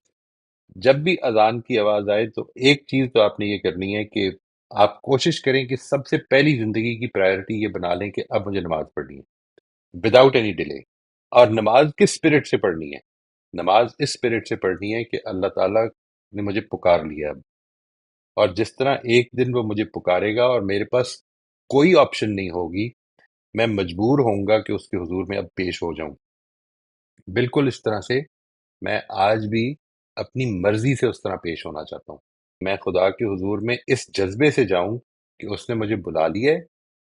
[SPEAKER 1] جب بھی اذان کی آواز آئے تو ایک چیز تو آپ نے یہ کرنی ہے کہ آپ کوشش کریں کہ سب سے پہلی زندگی کی پرائرٹی یہ بنا لیں کہ اب مجھے نماز پڑھنی ہے وداؤٹ اینی ڈیلے. اور نماز کس اسپرٹ سے پڑھنی ہے؟ نماز اس اسپرٹ سے پڑھنی ہے کہ اللہ تعالیٰ نے مجھے پکار لیا اب, اور جس طرح ایک دن وہ مجھے پکارے گا اور میرے پاس کوئی آپشن نہیں ہوگی، میں مجبور ہوں گا کہ اس کے حضور میں اب پیش ہو جاؤں، بالکل اس طرح سے میں آج بھی اپنی مرضی سے اس طرح پیش ہونا چاہتا ہوں۔ میں خدا کے حضور میں اس جذبے سے جاؤں کہ اس نے مجھے بلا لیا ہے،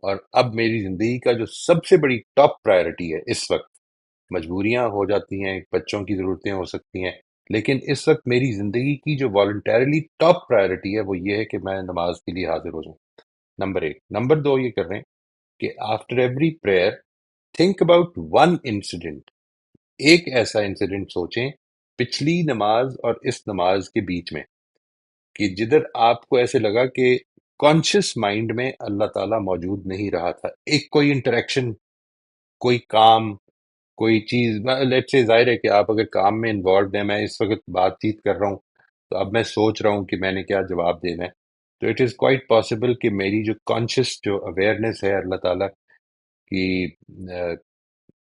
[SPEAKER 1] اور اب میری زندگی کا جو سب سے بڑی ٹاپ پرائرٹی ہے اس وقت، مجبوریاں ہو جاتی ہیں، بچوں کی ضرورتیں ہو سکتی ہیں، لیکن اس وقت میری زندگی کی جو والنٹیرلی ٹاپ پرائرٹی ہے وہ یہ ہے کہ میں نماز کے لیے حاضر ہو جاؤں، نمبر ایک۔ نمبر دو یہ کر رہے ہیں کہ after every prayer think about one incident, ایک ایسا انسیڈنٹ سوچیں پچھلی نماز اور اس نماز کے بیچ میں، کہ جدھر آپ کو ایسے لگا کہ کانشیس مائنڈ میں اللہ تعالیٰ موجود نہیں رہا تھا، ایک کوئی انٹریکشن، کوئی کام، کوئی چیز، لیٹ سے ظاہر ہے کہ آپ اگر کام میں انوالوڈ ہیں، میں اس وقت بات چیت کر رہا ہوں تو اب میں سوچ رہا ہوں کہ میں نے کیا جواب دینا ہے، تو اٹ از کوائٹ پاسبل کہ میری جو کانشیس جو اویئرنیس ہے اللہ تعالیٰ کی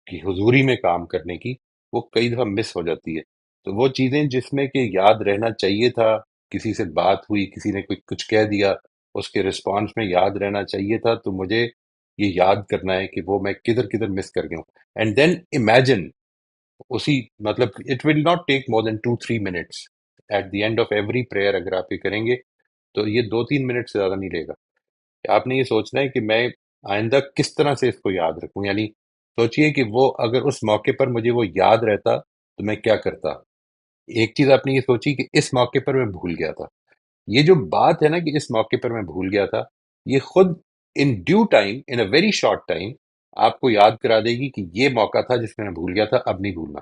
[SPEAKER 1] کی حضوری میں کام کرنے کی، وہ کئی دفعہ مس ہو جاتی ہے۔ تو وہ چیزیں جس میں کہ یاد رہنا چاہیے تھا، کسی سے بات ہوئی، کسی نے کچھ کہہ دیا، اس کے رسپانس میں یاد رہنا چاہیے تھا، تو مجھے یہ یاد کرنا ہے کہ وہ میں کدھر کدھر مس کر گیا ہوں، اینڈ دین امیجن اسی، مطلب it will not take more than 2-3 minutes at the end of every prayer, اگر آپ یہ کریں گے تو یہ 2-3 منٹ سے زیادہ نہیں لے گا، کہ آپ نے یہ سوچنا ہے کہ میں آئندہ کس طرح سے اس کو یاد رکھوں، یعنی سوچئے کہ وہ اگر اس موقع پر مجھے وہ یاد رہتا تو میں کیا کرتا۔ ایک چیز آپ نے یہ سوچی کہ اس موقع پر میں بھول گیا تھا، یہ جو بات ہے نا کہ اس موقع پر میں بھول گیا تھا، یہ خود in due time, in a very short time, آپ کو یاد کرا دے گی کہ یہ موقع تھا جس میں میں بھول گیا تھا، اب نہیں بھولنا۔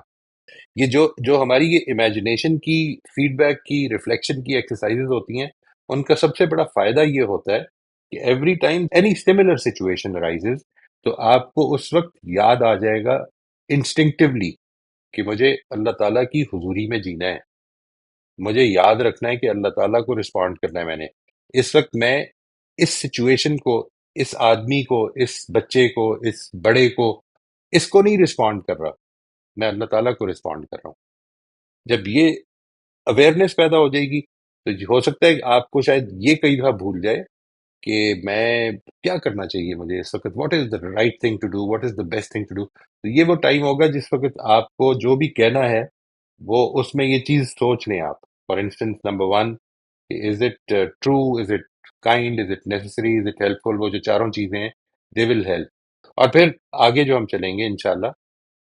[SPEAKER 1] یہ جو ہماری یہ امیجنیشن کی، فیڈ بیک کی، ریفلیکشن کی ایکسرسائزز ہوتی ہیں، ان کا سب سے بڑا فائدہ یہ ہوتا ہے کہ every time any similar situation arises, تو آپ کو اس وقت یاد آ جائے گا انسٹنکٹیولی کہ مجھے اللہ تعالیٰ کی حضوری میں جینا ہے، مجھے یاد رکھنا ہے کہ اللہ تعالیٰ کو رسپونڈ کرنا ہے۔ میں نے اس وقت میں اس سچویشن کو، اس آدمی کو، اس بچے کو، اس بڑے کو، اس کو نہیں رسپونڈ کر رہا، میں اللہ تعالیٰ کو رسپونڈ کر رہا ہوں۔ جب یہ اویئرنیس پیدا ہو جائے گی تو ہو سکتا ہے کہ آپ کو شاید یہ کئی دفعہ بھول جائے کہ میں کیا کرنا چاہیے مجھے اس وقت، what is the right thing to do, what is the best thing to do. تو یہ وہ ٹائم ہوگا جس وقت آپ کو جو بھی کہنا ہے وہ اس میں یہ چیز سوچ لیں آپ، for instance number one, is it true, is it kind, is it necessary, is it helpful, وہ جو چاروں چیزیں ہیں دے ول ہیلپ۔ اور پھر آگے جو ہم چلیں گے انشاءاللہ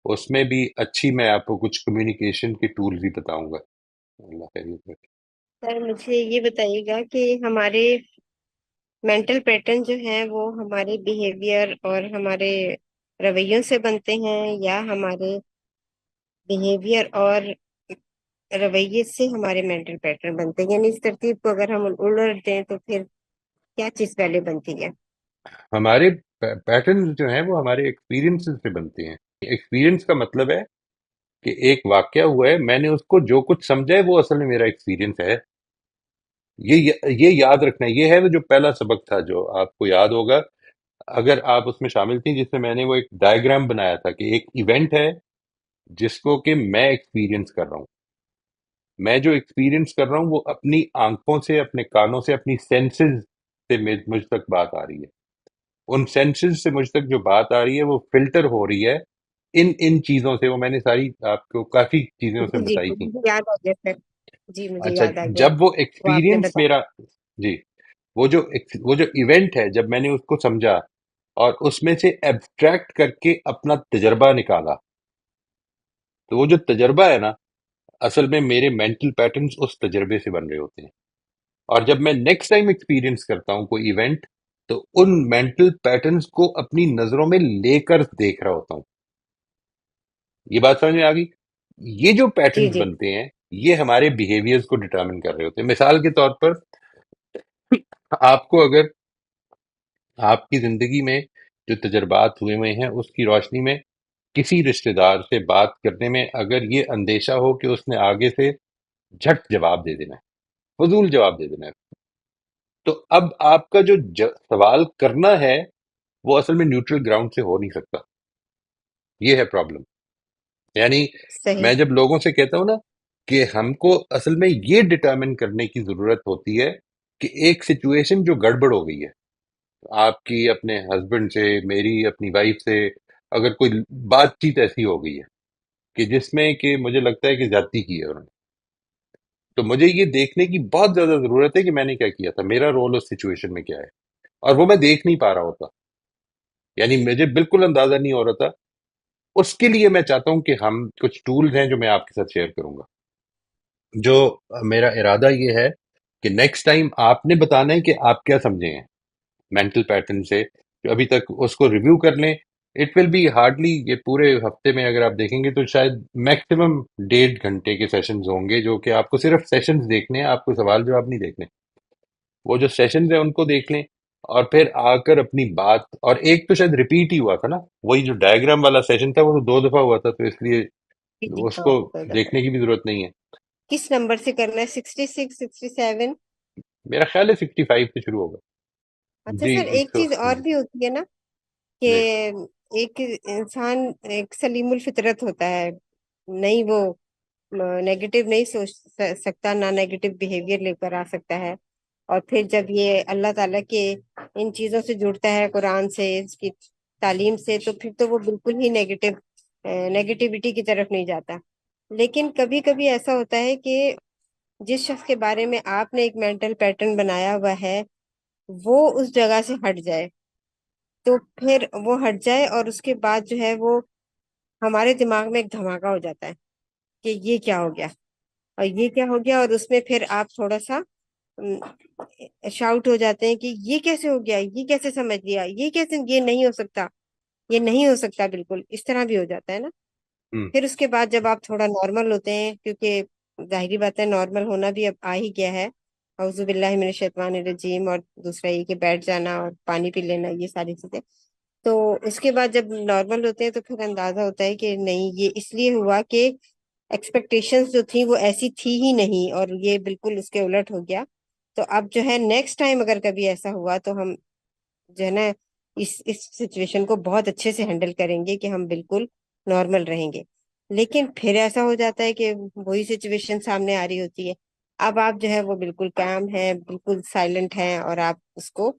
[SPEAKER 1] اس میں بھی اچھی، میں آپ کو کچھ کمیونیکیشن کے ٹول بھی بتاؤں گا۔ اللہ خیریت رکھے۔
[SPEAKER 4] سر مجھے یہ بتائیے گا کہ ہمارے مینٹل پیٹرن جو ہیں وہ ہمارے بیہیویئر اور ہمارے رویوں سے بنتے ہیں، یا ہمارے بیہیویئر اور رویے سے ہمارے مینٹل پیٹرن بنتے ہیں؟ یعنی اس ترتیب کو اگر ہم الٹ دیں تو پھر کیا چیز پہلے بنتی ہے؟
[SPEAKER 1] ہمارے پیٹرنز جو ہیں وہ ہمارے ایکسپیرینس سے بنتے ہیں۔ ایکسپیرینس کا مطلب ہے کہ ایک واقعہ ہوا ہے، میں نے اس کو جو کچھ سمجھا ہے وہ اصل میں میرا ایکسپیرینس ہے۔ یہ یاد رکھنا ہے، یہ ہے وہ جو پہلا سبق تھا جو آپ کو یاد ہوگا اگر آپ اس میں شامل تھیں، جس میں نے وہ ایک ڈائیگرام بنایا تھا کہ ایک ایونٹ ہے جس کو کہ میں ایکسپیرینس کر رہا ہوں، میں جو ایکسپیرینس کر رہا ہوں وہ اپنی آنکھوں سے، اپنے کانوں سے، اپنی سینسز سے مجھ تک بات آ رہی ہے، ان سینسز سے مجھ تک جو بات آ رہی ہے وہ فلٹر ہو رہی ہے ان چیزوں سے، وہ میں نے ساری آپ کو کافی چیزیں اس میں
[SPEAKER 4] جی
[SPEAKER 1] بتائی تھیں۔
[SPEAKER 4] مجھے یاد آ گیا سر، جی مجھے
[SPEAKER 1] اچھا،
[SPEAKER 4] یاد آ گیا،
[SPEAKER 1] جب وہ
[SPEAKER 4] وہ آپ نے
[SPEAKER 1] ایکسپیرینس
[SPEAKER 4] بتایا۔
[SPEAKER 1] میرا، جی، وہ جو ایونٹ ہے جب میں نے اس کو سمجھا اور اس میں سے ایبسٹریکٹ کر کے اپنا تجربہ نکالا، تو وہ جو تجربہ ہے نا، اصل میں میرے مینٹل پیٹرنز اس تجربے سے بن رہے ہوتے ہیں، اور جب میں نیکسٹ ٹائم ایکسپیرینس کرتا ہوں کوئی ایونٹ تو ان مینٹل پیٹرنز کو اپنی نظروں میں لے کر دیکھ رہا ہوتا ہوں۔ یہ بات سمجھ میں آ گئی؟ یہ جو
[SPEAKER 4] جی
[SPEAKER 1] پیٹرنز
[SPEAKER 4] جی
[SPEAKER 1] بنتے ہیں یہ ہمارے بیہیویئرز کو ڈٹرمن کر رہے ہوتے ہیں۔ مثال کے طور پر آپ کو اگر آپ کی زندگی میں جو تجربات ہوئے ہیں اس کی روشنی میں کسی رشتہ دار سے بات کرنے میں اگر یہ اندیشہ ہو کہ اس نے آگے سے جھٹ جواب دے دینا ہے، فضول جواب دے دینا ہے، تو اب آپ کا جو سوال کرنا ہے وہ اصل میں نیوٹرل گراؤنڈ سے ہو نہیں سکتا۔ یہ ہے پرابلم۔ یعنی
[SPEAKER 4] صحیح۔
[SPEAKER 1] میں جب لوگوں سے کہتا ہوں نا کہ ہم کو اصل میں یہ ڈٹرمن کرنے کی ضرورت ہوتی ہے کہ ایک سچویشن جو گڑبڑ ہو گئی ہے آپ کی اپنے ہسبینڈ سے، میری اپنی وائف سے، اگر کوئی بات چیت ایسی ہو گئی ہے کہ جس میں کہ مجھے لگتا ہے کہ زیادتی کی ہے انہوں نے، تو مجھے یہ دیکھنے کی بہت زیادہ ضرورت ہے کہ میں نے کیا کیا تھا، میرا رول اس سچویشن میں کیا ہے، اور وہ میں دیکھ نہیں پا رہا ہوتا، یعنی مجھے بالکل اندازہ نہیں ہو رہا تھا. اس کے لیے میں چاہتا ہوں کہ ہم کچھ ٹولز ہیں جو میں آپ کے ساتھ شیئر کروں گا. جو میرا ارادہ یہ ہے کہ نیکسٹ ٹائم آپ نے بتانا ہے کہ آپ کیا سمجھے ہیں مینٹل پیٹرن سے، جو ابھی تک اس کو ریویو کر لیں. اٹ ول بی ہارڈلی، یہ پورے ہفتے میں اگر آپ دیکھیں گے تو شاید میکسیمم 1.5 گھنٹے کے سیشنز ہوں گے، جو کہ آپ کو صرف سیشنز دیکھنے ہیں، آپ کو سوال جواب نہیں دیکھنے. وہ جو سیشنز ہیں ان کو دیکھ لیں، اور پھر آ کر اپنی بات، اور ایک تو شاید ریپیٹ ہی ہوا تھا نا، وہی جو ڈائیگرام والا سیشن تھا وہ تو 2 دفعہ ہوا تھا، تو اس لیے
[SPEAKER 4] جی جی
[SPEAKER 1] اس
[SPEAKER 4] ہاں
[SPEAKER 1] کو
[SPEAKER 4] کوئی دفعہ
[SPEAKER 1] دیکھنے کی بھی ضرورت نہیں ہے.
[SPEAKER 4] کس نمبر سے کرنا ہے؟ 66 67؟
[SPEAKER 1] میرا خیال ہے 65 سے شروع ہوگا.
[SPEAKER 4] اچھا
[SPEAKER 1] جی
[SPEAKER 4] سر، ایک
[SPEAKER 1] تو
[SPEAKER 4] چیز اور بھی ہوتی ہے نا کہ
[SPEAKER 1] جی
[SPEAKER 4] ایک انسان ایک سلیم الفطرت ہوتا ہے، نہیں وہ نیگیٹو نہیں سوچ سکتا، نہ نیگیٹو بیہیویئر لے کر آ سکتا ہے. اور پھر جب یہ اللہ تعالیٰ کے ان چیزوں سے جڑتا ہے، قرآن سے، اس کی تعلیم سے، تو پھر تو وہ بالکل ہی نیگیٹیوٹی کی طرف نہیں جاتا. لیکن کبھی کبھی ایسا ہوتا ہے کہ جس شخص کے بارے میں آپ نے ایک مینٹل پیٹرن بنایا ہوا ہے وہ اس جگہ سے ہٹ جائے، تو پھر وہ ہٹ جائے اور اس کے بعد جو ہے وہ ہمارے دماغ میں ایک دھماکہ ہو جاتا ہے کہ یہ کیا ہو گیا اور یہ کیا ہو گیا، اور اس میں پھر آپ تھوڑا سا شاؤٹ ہو جاتے ہیں کہ یہ کیسے ہو گیا، یہ کیسے سمجھ لیا، یہ کیسے، یہ نہیں ہو سکتا، یہ نہیں ہو سکتا، بالکل اس طرح بھی ہو جاتا ہے نا.
[SPEAKER 1] ہوں
[SPEAKER 4] پھر اس کے بعد جب آپ تھوڑا نارمل ہوتے ہیں، کیونکہ ظاہری بات ہے نارمل ہونا بھی اب آ ہی گیا ہے، اعوذ باللہ من الشیطان الرجیم، اور دوسرا یہ کہ بیٹھ جانا اور پانی پی لینا، یہ ساری چیزیں. تو اس کے بعد جب نارمل ہوتے ہیں تو پھر اندازہ ہوتا ہے کہ نہیں، یہ اس لیے ہوا کہ ایکسپیکٹیشنز جو تھی وہ ایسی تھی ہی نہیں، اور یہ بالکل اس کے الٹ ہو گیا. تو اب جو ہے نیکسٹ ٹائم اگر کبھی ایسا ہوا تو ہم جو ہے نا اس سچویشن کو بہت اچھے سے ہینڈل کریں گے کہ ہم بالکل نارمل رہیں گے. لیکن پھر ایسا ہو جاتا ہے کہ وہی سچویشن سامنے آ رہی ہوتی ہے، اب آپ جو ہے وہ بالکل کام ہے، بالکل سائلنٹ ہیں، اور آپ اس کو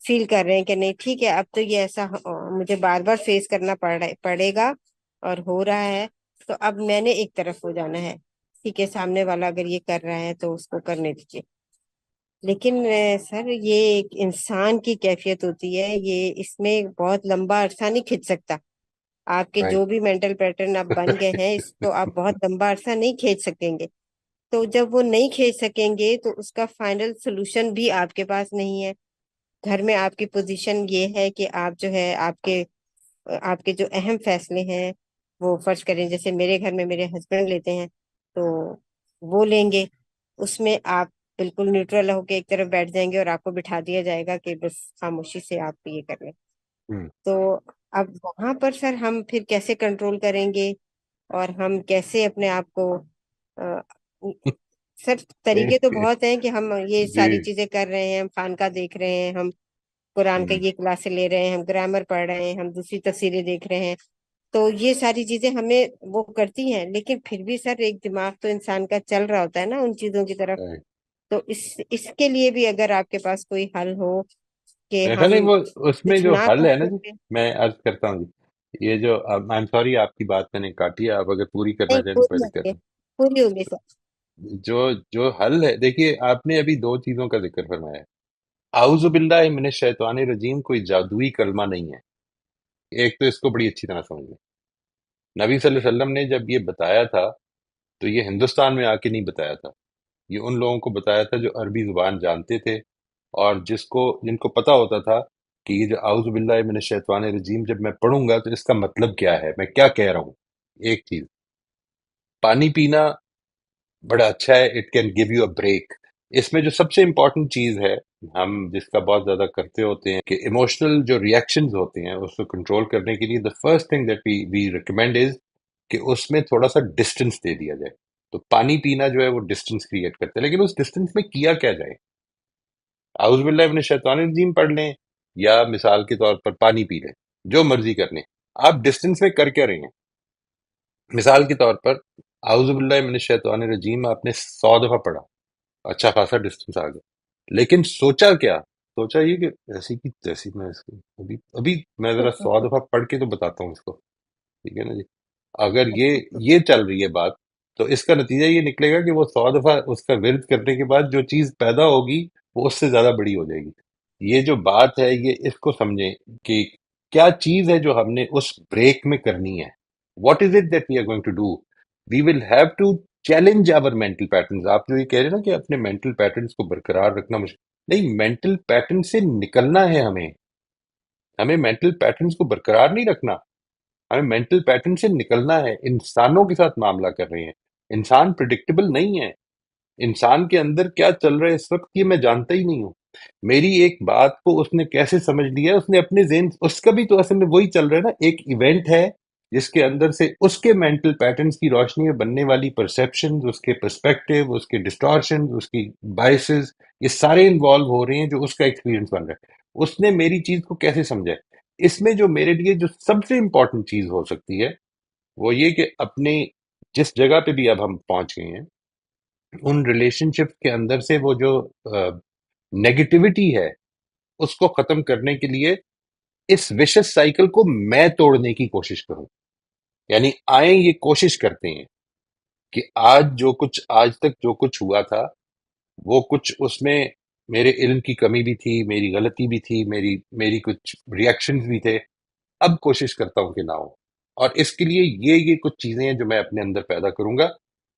[SPEAKER 4] فیل کر رہے ہیں کہ نہیں ٹھیک ہے، اب تو یہ ایسا مجھے بار بار فیس کرنا پڑے گا اور ہو رہا ہے، تو اب میں نے ایک طرف ہو جانا ہے. ٹھیک ہے، سامنے والا اگر یہ کر رہا ہے تو اس کو کرنے دیجیے. لیکن سر یہ ایک انسان کی کیفیت ہوتی ہے، یہ اس میں بہت لمبا عرصہ نہیں کھنچ سکتا. آپ کے جو بھی مینٹل پیٹرن آپ بن گئے ہیں اس کو آپ بہت لمبا عرصہ نہیں کھینچ سکیں گے. تو جب وہ نہیں کھینچ سکیں گے تو اس کا فائنل سولوشن بھی آپ کے پاس نہیں ہے. گھر میں آپ کی پوزیشن یہ ہے کہ آپ جو ہے آپ کے جو اہم فیصلے ہیں وہ فرض کریں جیسے میرے گھر میں میرے ہسبینڈ لیتے ہیں تو وہ لیں گے، اس میں آپ بالکل نیوٹرل ہو کے ایک طرف بیٹھ جائیں گے اور آپ کو بٹھا دیا جائے گا کہ بس خاموشی سے آپ یہ کر لیں.
[SPEAKER 1] ہوں
[SPEAKER 4] تو اب وہاں پر سر ہم پھر کیسے کنٹرول کریں گے، اور ہم کیسے اپنے آپ کو آ، سر طریقے تو بہت ہیں کہ ہم یہ
[SPEAKER 1] جی
[SPEAKER 4] ساری چیزیں کر رہے ہیں، ہم خانقاہ دیکھ رہے ہیں، ہم قرآن کا
[SPEAKER 1] ہوں
[SPEAKER 4] یہ کلاسیں لے رہے ہیں، ہم گرامر پڑھ رہے ہیں، ہم دوسری تفسیریں دیکھ رہے ہیں. تو یہ ساری چیزیں ہمیں وہ کرتی ہیں، لیکن پھر بھی سر ایک دماغ تو انسان کا چل رہا ہوتا ہے نا ان چیزوں کی طرف. تو اس کے لیے بھی اگر آپ کے پاس کوئی حل ہو کہ
[SPEAKER 1] ایسا
[SPEAKER 4] ہم
[SPEAKER 1] نہیں، وہ اس میں
[SPEAKER 4] کچھ
[SPEAKER 1] جو
[SPEAKER 4] نہ
[SPEAKER 1] حل ہے نا جی،
[SPEAKER 4] کریں.
[SPEAKER 1] میں عرض کرتا ہوں جی، یہ جو آئی ایم سوری آپ کی بات میں نے کاٹی ہے، آپ اگر پوری
[SPEAKER 4] نہیں،
[SPEAKER 1] کرنا چاہیں تو
[SPEAKER 4] پوری
[SPEAKER 1] پہلے کر
[SPEAKER 4] ہوگی،
[SPEAKER 1] لیں.
[SPEAKER 4] پوری ہوگی سر.
[SPEAKER 1] جو حل ہے، دیکھیے آپ نے ابھی 2 چیزوں کا ذکر فرمایا ہے. اعوذ باللہ من الشیطان الرجیم کوئی جادوئی کلمہ نہیں ہے، ایک تو اس کو بڑی اچھی طرح سمجھ لیں. نبی صلی اللہ علیہ وسلم نے جب یہ بتایا تھا تو یہ ہندوستان میں آ کے نہیں بتایا تھا، یہ ان لوگوں کو بتایا تھا جو عربی زبان جانتے تھے، اور جن کو پتا ہوتا تھا کہ یہ جو اعوذ باللہ من الشیطان الرجیم جب میں پڑھوں گا تو اس کا مطلب کیا ہے، میں کیا کہہ رہا ہوں. ایک چیز، پانی پینا بڑا اچھا ہے، it can give you a break. اس میں جو سب سے امپورٹنٹ چیز ہے، ہم جس کا بہت زیادہ کرتے ہوتے ہیں، کہ ایموشنل جو ریئیکشنز ہوتے ہیں اس کو کنٹرول کرنے کے لیے the first thing that we recommend is کہ اس میں تھوڑا سا ڈسٹنس دے دیا جائے. تو پانی پینا جو ہے وہ ڈسٹنس کریٹ کرتا ہے، لیکن اس ڈسٹنس میں کیا جائے. اعوذ باللہ من الشیطان الرجیم پڑھ لیں، یا مثال کے طور پر پانی پی لیں، جو مرضی کر لیں. آپ ڈسٹنس میں کر کے رہے ہیں. مثال کے طور پر اعوذ باللہ من الشیطان الرجیم آپ نے 100 دفعہ پڑھا، اچھا خاصا ڈسٹنس آ گیا. لیکن سوچا کیا؟ سوچا یہ کہ ایسی کی تیسی میں اس کو ابھی ابھی میں ذرا 100 دفعہ پڑھ کے تو بتاتا ہوں اس کو، ٹھیک ہے نا جی؟ اگر یہ چل رہی ہے بات، تو اس کا نتیجہ یہ نکلے گا کہ وہ 100 دفعہ اس کا ورد کرنے کے بعد جو چیز پیدا ہوگی وہ اس سے زیادہ بڑی ہو جائے گی۔ یہ جو بات ہے یہ اس کو سمجھیں کہ کیا چیز ہے جو ہم نے اس بریک میں کرنی ہے۔ What is it that we are going to do? We will have to challenge our mental patterns. آپ جو یہ کہہ رہے ہیں نا کہ اپنے مینٹل پیٹرنز کو برقرار رکھنا مشکل نہیں، مینٹل پیٹرن سے نکلنا ہے ہمیں مینٹل پیٹرنز کو برقرار نہیں رکھنا، ہمیں مینٹل پیٹرن سے نکلنا ہے۔ انسانوں کے ساتھ معاملہ کر رہے ہیں، انسان پریڈکٹیبل نہیں ہے، انسان کے اندر کیا چل رہا ہے اس وقت یہ میں جانتا ہی نہیں ہوں۔ میری ایک بات کو اس نے کیسے سمجھ لیا، اس نے اپنے ذہن، اس کا بھی تو اصل میں وہی چل رہا ہے نا، ایک ایونٹ ہے جس کے اندر سے اس کے مینٹل پیٹرنز کی روشنی میں بننے والی پرسیپشنز، اس کے پرسپیکٹیو، اس کے ڈسٹارشنز، اس کی بائسز، یہ سارے انوالو ہو رہے ہیں جو اس کا ایکسپیرینس بن رہا ہے۔ اس نے میری چیز کو کیسے سمجھا ہے؟ اس میں جو میرے لیے جو سب سے امپورٹنٹ چیز ہو سکتی ہے وہ یہ کہ اپنے جس جگہ پہ بھی اب ہم پہنچ گئے ہیں ان ریلیشن شپ کے اندر سے وہ جو نیگیٹیوٹی ہے اس کو ختم کرنے کے لیے اس وشس سائیکل کو میں توڑنے کی کوشش کروں۔ یعنی آئیں یہ کوشش کرتے ہیں کہ آج تک جو کچھ ہوا تھا وہ کچھ اس میں میرے علم کی کمی بھی تھی، میری غلطی بھی تھی، میری کچھ ریئیکشنز بھی تھے، اب کوشش کرتا ہوں کہ نہ ہو۔ اور اس کے لیے یہ کچھ چیزیں ہیں جو میں اپنے اندر پیدا کروں گا،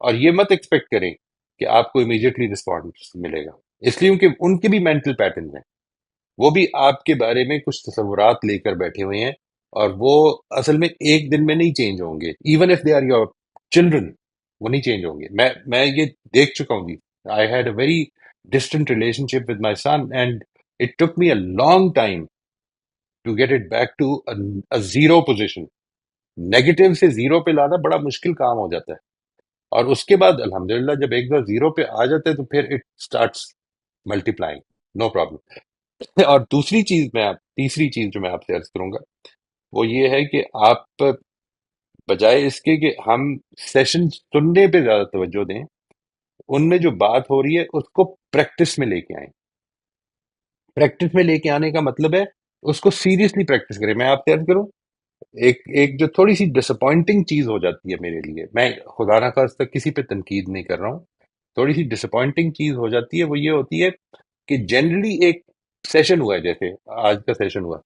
[SPEAKER 1] اور یہ مت ایکسپیکٹ کریں کہ آپ کو امیجیٹلی رسپانس ملے گا، اس لیے کہ ان کے بھی مینٹل پیٹرن ہیں، وہ بھی آپ کے بارے میں کچھ تصورات لے کر بیٹھے ہوئے ہیں، اور وہ اصل میں ایک دن میں نہیں چینج ہوں گے۔ Even if they are your children, وہ نہیں چینج ہوں گے۔ میں یہ دیکھ چکا ہوں جی۔ I had a very distant relationship with my son and it took me a long time to get it back to zero position. Negative سے زیرو پہ لانا بڑا مشکل کام ہو جاتا ہے، اور اس کے بعد الحمدللہ جب ایک بار زیرو پہ آ جاتا ہے تو پھر it starts multi plying, no problem. اور تیسری چیز جو میں آپ سے عرض کروں گا وہ یہ ہے کہ آپ بجائے اس کے کہ ہم سیشن سننے پہ زیادہ توجہ دیں، ان میں جو بات ہو رہی ہے اس کو پریکٹس میں لے کے آئیں۔ پریکٹس میں لے کے آنے کا مطلب ہے اس کو سیریسلی پریکٹس کریں۔ میں آپ سے عرض کروں، ایک جو تھوڑی سی ڈس اپوائنٹنگ چیز ہو جاتی ہے میرے لیے، میں خدا نہ خواستہ کسی پہ تنقید نہیں کر رہا ہوں، تھوڑی سی ڈس اپوائنٹنگ چیز ہو جاتی ہے، وہ یہ ہوتی ہے کہ جنرلی ایک سیشن ہوا ہے، جیسے آج کا سیشن ہوا،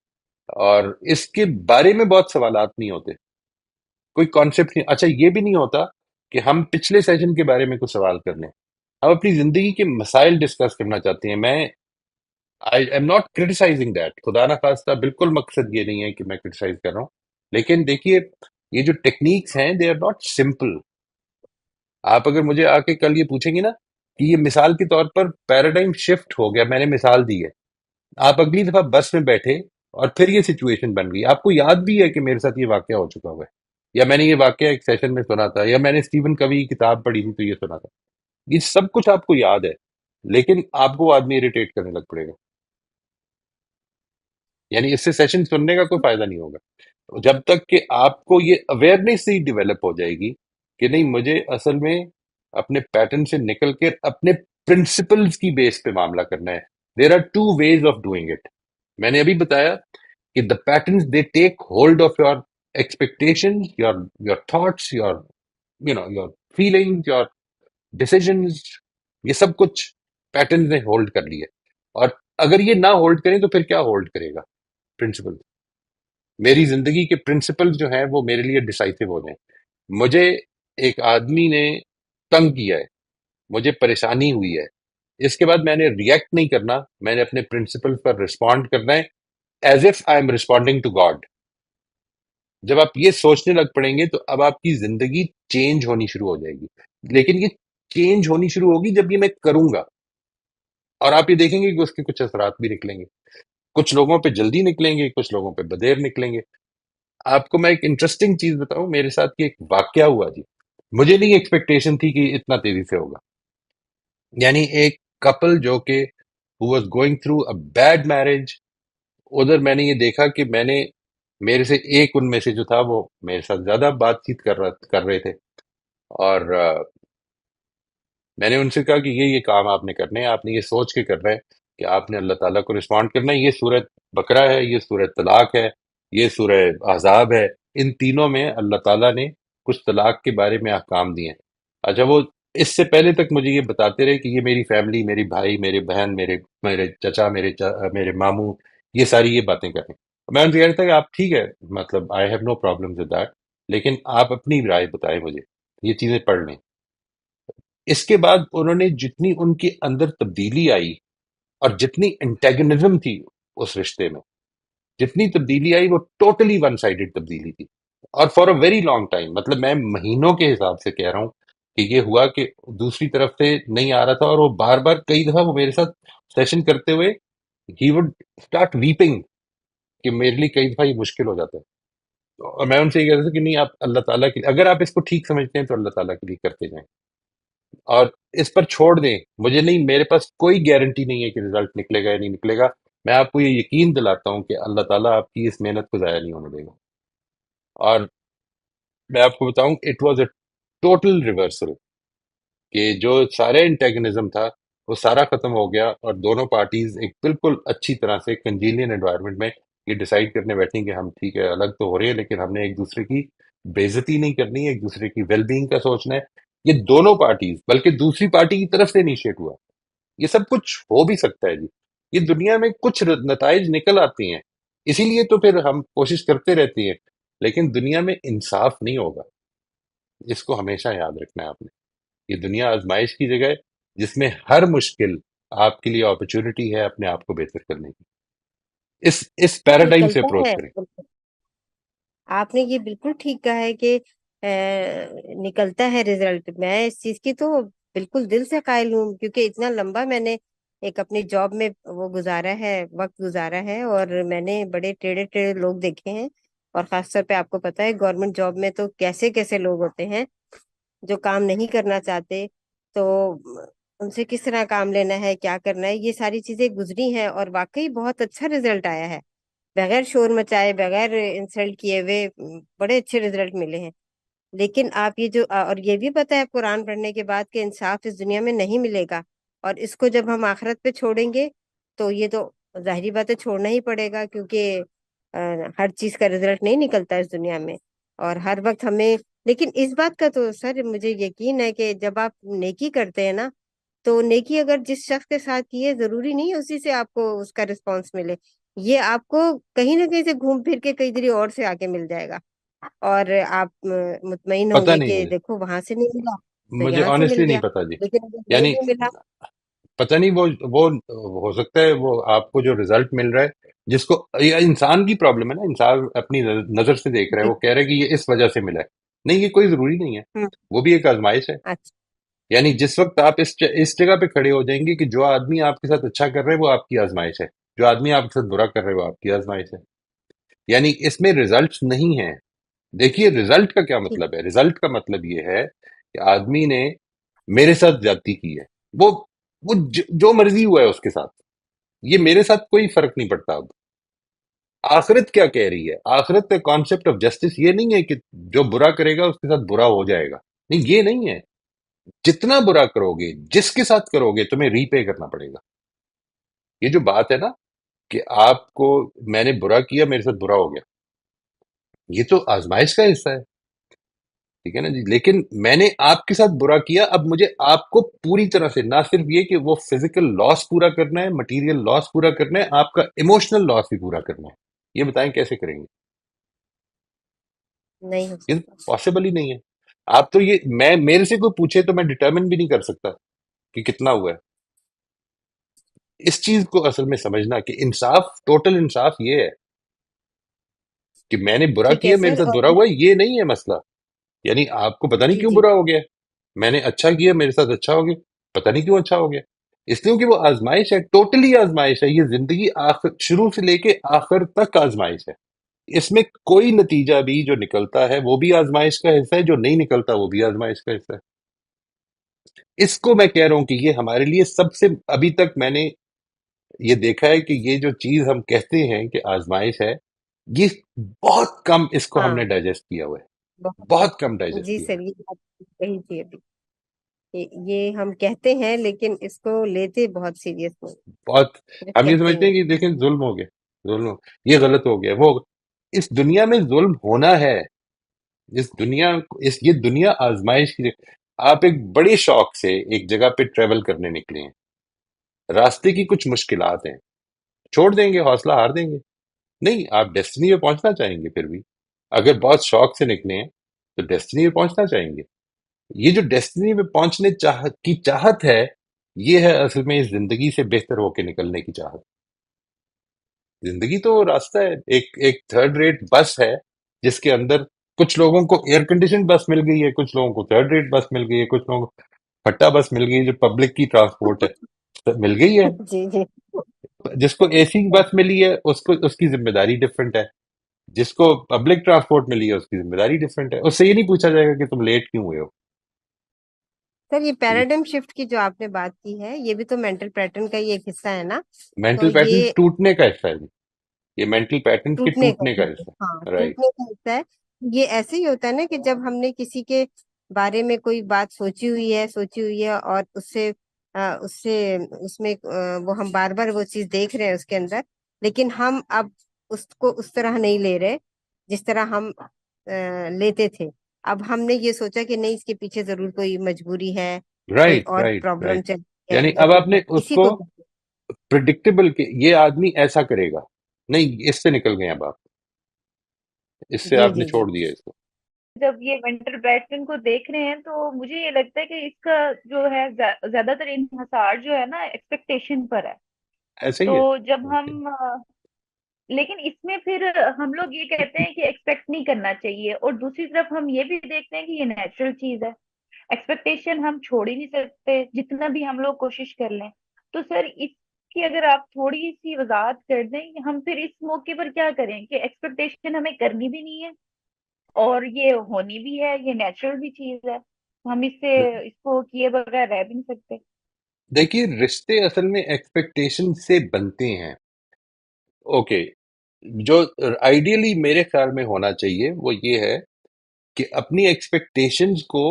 [SPEAKER 1] اور اس کے بارے میں بہت سوالات نہیں ہوتے، کوئی کانسیپٹ نہیں، اچھا یہ بھی نہیں ہوتا کہ ہم پچھلے سیشن کے بارے میں کچھ سوال کر لیں، ہم اپنی زندگی کے مسائل ڈسکس کرنا چاہتے ہیں۔ میں I am not criticising that, خدا نہ خواستہ بالکل مقصد یہ نہیں ہے کہ میں کریٹیسائز کر رہا ہوں، لیکن دیکھیے یہ جو ٹیکنیکس ہیں دے آر ناٹ سمپل۔ آپ اگر مجھے آ کے کل یہ پوچھیں گے نا کہ یہ مثال کے طور پر پیراڈائم شفٹ ہو گیا، میں نے مثال دی ہے، آپ اگلی دفعہ بس میں بیٹھے اور پھر یہ سچویشن بن گئی، آپ کو یاد بھی ہے کہ میرے ساتھ یہ واقعہ ہو چکا ہوا ہے، یا میں نے یہ واقعہ ایک سیشن میں سنا تھا، یا میں نے اسٹیون کوی کی کتاب پڑھی تھی تو یہ سنا تھا، یہ سب کچھ آپ کو یاد ہے، لیکن آپ کو آدمی اریٹیٹ کرنے لگ پڑے گا، یعنی اس سے سیشن سننے کا کوئی فائدہ نہیں ہوگا جب تک کہ آپ کو یہ اویئرنیس ہی ڈیولپ ہو جائے گی کہ نہیں، مجھے اصل میں اپنے پیٹرن سے نکل کے اپنے پرنسپلز کی بیس پہ معاملہ کرنا ہے۔ There are two ways of doing it. میں نے ابھی بتایا کہ the patterns they take hold of your expectation, your thoughts, your feeling, your decisions, یہ سب کچھ پیٹرنز نے ہولڈ کر لیے، اور اگر یہ نہ ہولڈ کریں تو پھر کیا ہولڈ کرے گا؟ پرنسپل۔ میری زندگی کے پرنسپل جو ہیں وہ میرے لیے ڈیسائسو ہو جائیں۔ مجھے ایک آدمی نے تنگ کیا ہے، مجھے پریشانی ہوئی ہے، اس کے بعد میں نے ریئیکٹ نہیں کرنا، میں نے اپنے پرنسپل پر رسپونڈ کرنا ہے، as if I am responding to God. جب آپ یہ سوچنے لگ پڑیں گے تو اب آپ کی زندگی چینج ہونی شروع ہو جائے گی، لیکن یہ چینج ہونی شروع ہوگی جب یہ میں کروں گا، اور آپ یہ دیکھیں گے کہ اس کے کچھ اثرات بھی نکلیں گے، کچھ لوگوں پہ جلدی نکلیں گے، کچھ لوگوں پہ بدیر نکلیں گے۔ آپ کو میں ایک انٹرسٹنگ چیز بتاؤں، میرے ساتھ یہ ایک واقعہ ہوا جی، مجھے نہیں ایکسپیکٹیشن تھی کہ اتنا تیزی سے ہوگا۔ یعنی ایک کپل جو کہ who was going through a bad marriage، ادھر میں نے یہ دیکھا کہ میرے سے ایک ان میں سے جو تھا وہ میرے ساتھ زیادہ بات چیت کر رہے تھے، اور میں نے ان سے کہا کہ یہ کام آپ نے کرنے ہیں، آپ نے یہ سوچ کے کرنا ہے کہ آپ نے اللہ تعالیٰ کو رسپونڈ کرنا ہے. یہ سورت بقرہ ہے، یہ سورت طلاق ہے، یہ سورہ احزاب ہے. ان تینوں میں اللہ تعالیٰ نے کچھ طلاق کے بارے میں احکام دیے ہیں. اچھا، وہ اس سے پہلے تک مجھے یہ بتاتے رہے کہ یہ میری فیملی، میری بھائی، میرے بہن، میرے چچا، میرے ماموں، یہ ساری یہ باتیں کریں. میں ان سے کہتا کہ آپ ٹھیک ہے، مطلب آئی have no problem with that, لیکن آپ اپنی رائے بتائیں مجھے، یہ چیزیں پڑھ لیں. اس کے بعد انہوں نے جتنی ان کے اندر تبدیلی آئی اور جتنی انٹیگنزم تھی اس رشتے میں، جتنی تبدیلی آئی وہ ٹوٹلی ون سائیڈڈ تبدیلی تھی. اور for a very long time, مطلب میں مہینوں کے حساب سے کہہ رہا ہوں کہ یہ ہوا کہ دوسری طرف سے نہیں آ رہا تھا، اور وہ بار بار کئی دفعہ وہ میرے ساتھ سیشن کرتے ہوئے ہی وڈ اسٹارٹ ویپنگ کہ میرے لیے کئی دفعہ یہ مشکل ہو جاتا ہے. اور میں ان سے یہ کہتا تھا کہ نہیں، آپ اللہ تعالیٰ کے، اگر آپ اس کو ٹھیک سمجھتے ہیں تو اللہ تعالیٰ کے لیے کرتے جائیں اور اس پر چھوڑ دیں. مجھے نہیں، میرے پاس کوئی گارنٹی نہیں ہے کہ رزلٹ نکلے گا یا نہیں نکلے گا. میں آپ کو یہ یقین دلاتا ہوں کہ اللہ تعالیٰ آپ کی اس محنت کو ضائع نہیں ہونے دے گا. اور میں آپ کو بتاؤں، it was a total reversal, کہ جو سارے انٹیگنزم تھا وہ سارا ختم ہو گیا، اور دونوں پارٹیز ایک بالکل اچھی طرح سے کنجینین انوائرمنٹ میں یہ ڈیسائیڈ کرنے بیٹھیں کہ ہم ٹھیک ہے الگ تو ہو رہے ہیں، لیکن ہم نے ایک دوسرے کی بے عزتی نہیں کرنی ہے، ایک دوسرے کی ویل بینگ کا سوچنا ہے. یہ دونوں پارٹیز، بلکہ دوسری پارٹی کی طرف سے انیشیٹ ہوا. یہ سب کچھ ہو بھی سکتا ہے جی، یہ دنیا میں کچھ نتائج نکل آتی ہیں، اسی لیے تو پھر ہم کوشش کرتے رہتے ہیں. لیکن دنیا میں انصاف نہیں ہوگا، اس کو ہمیشہ یاد رکھنا ہے آپ نے. یہ دنیا آزمائش کی جگہ ہے، جس میں ہر مشکل آپ کے لیے اپرچونٹی ہے اپنے آپ کو بہتر کرنے کی. اس پیراڈائم سے
[SPEAKER 4] نکلتا
[SPEAKER 1] اپروچ
[SPEAKER 4] ہے،
[SPEAKER 1] کریں.
[SPEAKER 4] آپ نے یہ بالکل ٹھیک کہا ہے کہ نکلتا ہے رزلٹ. میں اس چیز کی تو بالکل دل سے قائل ہوں، کیونکہ اتنا لمبا میں نے ایک اپنی جاب میں وہ گزارا ہے، وقت گزارا ہے، اور میں نے بڑے ٹیڑھے ٹیڑھے لوگ دیکھے ہیں. اور خاص طور پہ آپ کو پتا ہے گورنمنٹ جاب میں تو کیسے کیسے لوگ ہوتے ہیں جو کام نہیں کرنا چاہتے، تو ان سے کس طرح کام لینا ہے، کیا کرنا ہے، یہ ساری چیزیں گزری ہیں، اور واقعی بہت اچھا رزلٹ آیا ہے. بغیر شور مچائے، بغیر انسلٹ کیے ہوئے بڑے اچھے رزلٹ ملے ہیں. لیکن آپ یہ جو اور یہ بھی پتہ ہے قرآن پڑھنے کے بعد کہ انصاف اس دنیا میں نہیں ملے گا، اور اس کو جب ہم آخرت پہ چھوڑیں گے تو یہ تو ظاہری بات ہے چھوڑنا ہی پڑے گا، کیونکہ ہر چیز کا رزلٹ نہیں نکلتا اس دنیا میں، اور ہر وقت ہمیں. لیکن اس بات کا تو سر مجھے یقین ہے کہ جب آپ نیکی کرتے ہیں نا، تو نیکی اگر جس شخص کے ساتھ کی ہے، ضروری نہیں اسی سے آپ کو اس کا رسپانس ملے. یہ آپ کو کہیں نہ کہیں سے گھوم پھر کے کئی دری اور سے آ کے مل جائے گا، اور آپ مطمئن ہوں
[SPEAKER 1] پتہ
[SPEAKER 4] گے
[SPEAKER 1] نہیں
[SPEAKER 4] کہ
[SPEAKER 1] مجھے
[SPEAKER 4] دیکھو وہاں سے نہیں ملا تو
[SPEAKER 1] مجھے
[SPEAKER 4] یہاں سے مل
[SPEAKER 1] آنےسٹلی نہیں
[SPEAKER 4] گیا.
[SPEAKER 1] پتا جی.
[SPEAKER 4] لیکن اگر یہ
[SPEAKER 1] یعنی
[SPEAKER 4] نہیں ملا.
[SPEAKER 1] پتہ نہیں، وہ ہو سکتا ہے وہ آپ کو جو رزلٹ مل رہا ہے، جس کو یہ انسان کی پرابلم ہے نا، انسان اپنی نظر سے دیکھ رہا ہے،
[SPEAKER 4] جی.
[SPEAKER 1] وہ کہہ رہا ہے کہ یہ اس وجہ سے ملا ہے. نہیں، یہ کوئی ضروری نہیں ہے،
[SPEAKER 4] ہوں.
[SPEAKER 1] وہ بھی ایک آزمائش ہے.
[SPEAKER 4] اچھا.
[SPEAKER 1] یعنی جس وقت آپ اس جگہ پہ کھڑے ہو جائیں گے کہ جو آدمی آپ کے ساتھ اچھا کر رہے ہے وہ آپ کی آزمائش ہے، جو آدمی آپ کے ساتھ برا کر رہے وہ آپ کی آزمائش ہے. یعنی اس میں ریزلٹس نہیں ہیں. دیکھیے رزلٹ کا کیا
[SPEAKER 4] ٹھیک.
[SPEAKER 1] مطلب ہے. رزلٹ کا مطلب یہ ہے کہ آدمی نے میرے ساتھ زیادتی کی ہے، وہ جو مرضی ہوا ہے اس کے ساتھ، یہ میرے ساتھ کوئی فرق نہیں پڑتا. اب آخرت کیا کہہ رہی ہے؟ آخرت کا کانسیپٹ آف جسٹس یہ نہیں ہے کہ جو برا کرے گا اس کے ساتھ برا ہو جائے گا. نہیں، یہ نہیں ہے. جتنا برا کرو گے، جس کے ساتھ کرو گے، تمہیں ری پے کرنا پڑے گا. یہ جو بات ہے نا کہ آپ کو، میں نے برا کیا میرے ساتھ برا ہو گیا، یہ تو آزمائش کا حصہ ہے، ٹھیک ہے نا جی. لیکن میں نے آپ کے ساتھ برا کیا، اب مجھے آپ کو پوری طرح سے نہ صرف یہ کہ وہ فزیکل لاس پورا کرنا ہے، مٹیریل لاس پورا کرنا ہے، آپ کا ایموشنل لاس بھی پورا کرنا ہے. یہ بتائیں کیسے کریں گے؟
[SPEAKER 4] نہیں ہو
[SPEAKER 1] یہ
[SPEAKER 4] سکتا.
[SPEAKER 1] پاسبل ہی نہیں ہے. آپ تو یہ، میرے سے کوئی پوچھے تو میں ڈٹرمن بھی نہیں کر سکتا کہ کتنا ہوا ہے. اس چیز کو اصل میں سمجھنا کہ انصاف، ٹوٹل انصاف یہ ہے کہ میں نے برا
[SPEAKER 4] ٹھیک ہے
[SPEAKER 1] کیا میرے
[SPEAKER 4] سر.
[SPEAKER 1] ساتھ
[SPEAKER 4] اور
[SPEAKER 1] برا ہوا ہے، یہ نہیں ہے مسئلہ. یعنی آپ کو پتہ نہیں
[SPEAKER 4] جی
[SPEAKER 1] کیوں
[SPEAKER 4] جی.
[SPEAKER 1] برا ہو گیا، میں نے اچھا کیا میرے ساتھ اچھا ہو گیا، پتہ نہیں کیوں اچھا ہو گیا. اس لیے کہ وہ آزمائش ہے، ٹوٹلی آزمائش ہے. یہ زندگی شروع سے لے کے آخر تک آزمائش ہے. اس میں کوئی نتیجہ بھی جو نکلتا ہے وہ بھی آزمائش کا حصہ ہے، جو نہیں نکلتا وہ بھی آزمائش کا حصہ ہے. اس کو میں کہہ رہا ہوں کہ یہ ہمارے لیے سب سے، ابھی تک میں نے یہ دیکھا ہے کہ یہ جو چیز ہم کہتے ہیں کہ آزمائش ہے، یہ بہت کم اس کو ہم
[SPEAKER 4] ہاں،
[SPEAKER 1] نے ڈائجسٹ کیا ہوا ہے،
[SPEAKER 4] بہت
[SPEAKER 1] بہت کم
[SPEAKER 4] کم.
[SPEAKER 1] ڈائجسٹ
[SPEAKER 4] جی
[SPEAKER 1] کیا ہے.
[SPEAKER 4] سر، یہ بات کہی تھی ابھی. یہ ہم کہتے ہیں لیکن اس کو لیتے بہت سیریس میں،
[SPEAKER 1] بہت
[SPEAKER 4] صرف
[SPEAKER 1] ہم یہ
[SPEAKER 4] کہتے
[SPEAKER 1] سمجھتے
[SPEAKER 4] ہیں۔
[SPEAKER 1] ہیں کہ دیکھیں ظلم ہو گیا، یہ غلط ہو گیا، وہ اس دنیا میں ظلم ہونا ہے، یہ دنیا آزمائش کی آپ ایک بڑے شوق سے ایک جگہ پہ ٹریول کرنے نکلے ہیں، راستے کی کچھ مشکلات ہیں، چھوڑ دیں گے، حوصلہ ہار دیں گے؟ نہیں، آپ ڈیسٹنی پہ پہنچنا چاہیں گے پھر بھی، اگر بہت شوق سے نکلے ہیں تو ڈیسٹنی پہ پہنچنا چاہیں گے۔ یہ جو ڈیسٹنی پہ پہنچنے کی چاہت ہے، یہ ہے اصل میں اس زندگی سے بہتر ہو کے نکلنے کی چاہت۔ زندگی تو راستہ ہے، ایک تھرڈ ریٹ بس ہے جس کے اندر کچھ لوگوں کو ایئر کنڈیشن بس مل گئی ہے، کچھ لوگوں کو تھرڈ ریٹ بس مل گئی ہے، کچھ لوگوں کو پھٹا بس مل گئی ہے جو پبلک کی ٹرانسپورٹ ہے، مل گئی ہے۔
[SPEAKER 4] جی جی
[SPEAKER 1] جس کو اے سی بس ملی ہے اس کی ذمہ داری ڈفرینٹ ہے، جس کو پبلک ٹرانسپورٹ ملی ہے اس کی ذمہ داری ڈفرینٹ ہے، اس سے یہ نہیں پوچھا جائے گا کہ تم لیٹ کیوں ہوئے ہو۔
[SPEAKER 4] سر، یہ پیراڈائم شفٹ کی جو آپ نے بات کی ہے، یہ بھی تو مینٹل پیٹرن کا ہی ایک حصہ ہے نا؟ تو
[SPEAKER 1] مینٹل پیٹرن
[SPEAKER 4] یہ
[SPEAKER 1] ٹوٹنے کا حصہ ہے جی، یہ مینٹل پیٹرن کے
[SPEAKER 4] ٹوٹنے کا،
[SPEAKER 1] ٹوٹنے کا
[SPEAKER 4] ٹھیک ہے،
[SPEAKER 1] حصہ
[SPEAKER 4] ہاں
[SPEAKER 1] ہے، رائٹ۔
[SPEAKER 4] ٹوٹنے کا حصہ ہے۔ یہ ایسے ہی ہوتا ہے نا کہ جب ہم نے کسی کے بارے میں کوئی بات سوچی ہوئی ہے اور اس میں وہ ہم بار بار وہ چیز دیکھ رہے ہیں اس کے اندر، لیکن ہم اب اس کو اس طرح نہیں لے رہے جس طرح ہم لیتے تھے۔ اب ہم نے یہ سوچا کہ نہیں، اس کے پیچھے ضرور کوئی مجبوری ہے، کوئی
[SPEAKER 1] رائٹ
[SPEAKER 4] اور
[SPEAKER 1] رائٹ
[SPEAKER 4] پرابلم
[SPEAKER 1] رائٹ،
[SPEAKER 4] چل رہی ہے
[SPEAKER 1] یعنی
[SPEAKER 4] یا
[SPEAKER 1] اب آپ
[SPEAKER 4] کچھ
[SPEAKER 1] نے
[SPEAKER 4] ہے،
[SPEAKER 1] اس
[SPEAKER 4] اسی
[SPEAKER 1] کو
[SPEAKER 4] کو
[SPEAKER 1] پرڈکٹیبل کہ یہ آدمی ایسا کرے گا، نہیں اس سے نکل گئے اب آپ، اس سے
[SPEAKER 4] جی
[SPEAKER 1] آپ نے
[SPEAKER 4] جی جی
[SPEAKER 1] چھوڑ دیا اس کو۔
[SPEAKER 5] جب یہ مینٹل پیٹرن کو دیکھ رہے ہیں تو مجھے یہ لگتا ہے کہ اس کا جو ہے زیادہ تر انحصار جو ہے نا ایکسپیکٹیشن پر ہے۔
[SPEAKER 1] ایسا
[SPEAKER 5] تو
[SPEAKER 1] ہی ہے،
[SPEAKER 5] جب
[SPEAKER 1] ایسا ہی
[SPEAKER 5] ہم لیکن اس میں پھر ہم لوگ یہ کہتے ہیں کہ ایکسپیکٹ نہیں کرنا چاہیے، اور دوسری طرف ہم یہ بھی دیکھتے ہیں کہ یہ نیچرل چیز ہے، ایکسپیکٹیشن ہم چھوڑ ہی نہیں سکتے جتنا بھی ہم لوگ کوشش کر لیں۔ تو سر اس کی اگر آپ تھوڑی سی وضاحت کر دیں کہ ہم پھر اس موقع پر کیا کریں کہ ایکسپیکٹیشن ہمیں کرنی بھی نہیں ہے اور یہ ہونی بھی ہے، یہ نیچرل بھی چیز ہے، ہم اس کو کیے بغیر رہ بھی نہیں سکتے۔
[SPEAKER 1] دیکھیے رشتے اصل میں ایکسپیکٹیشن سے بنتے ہیں، اوکے، جو آئیڈیلی میرے خیال میں ہونا چاہیے وہ یہ ہے کہ اپنی ایکسپیکٹیشنز کو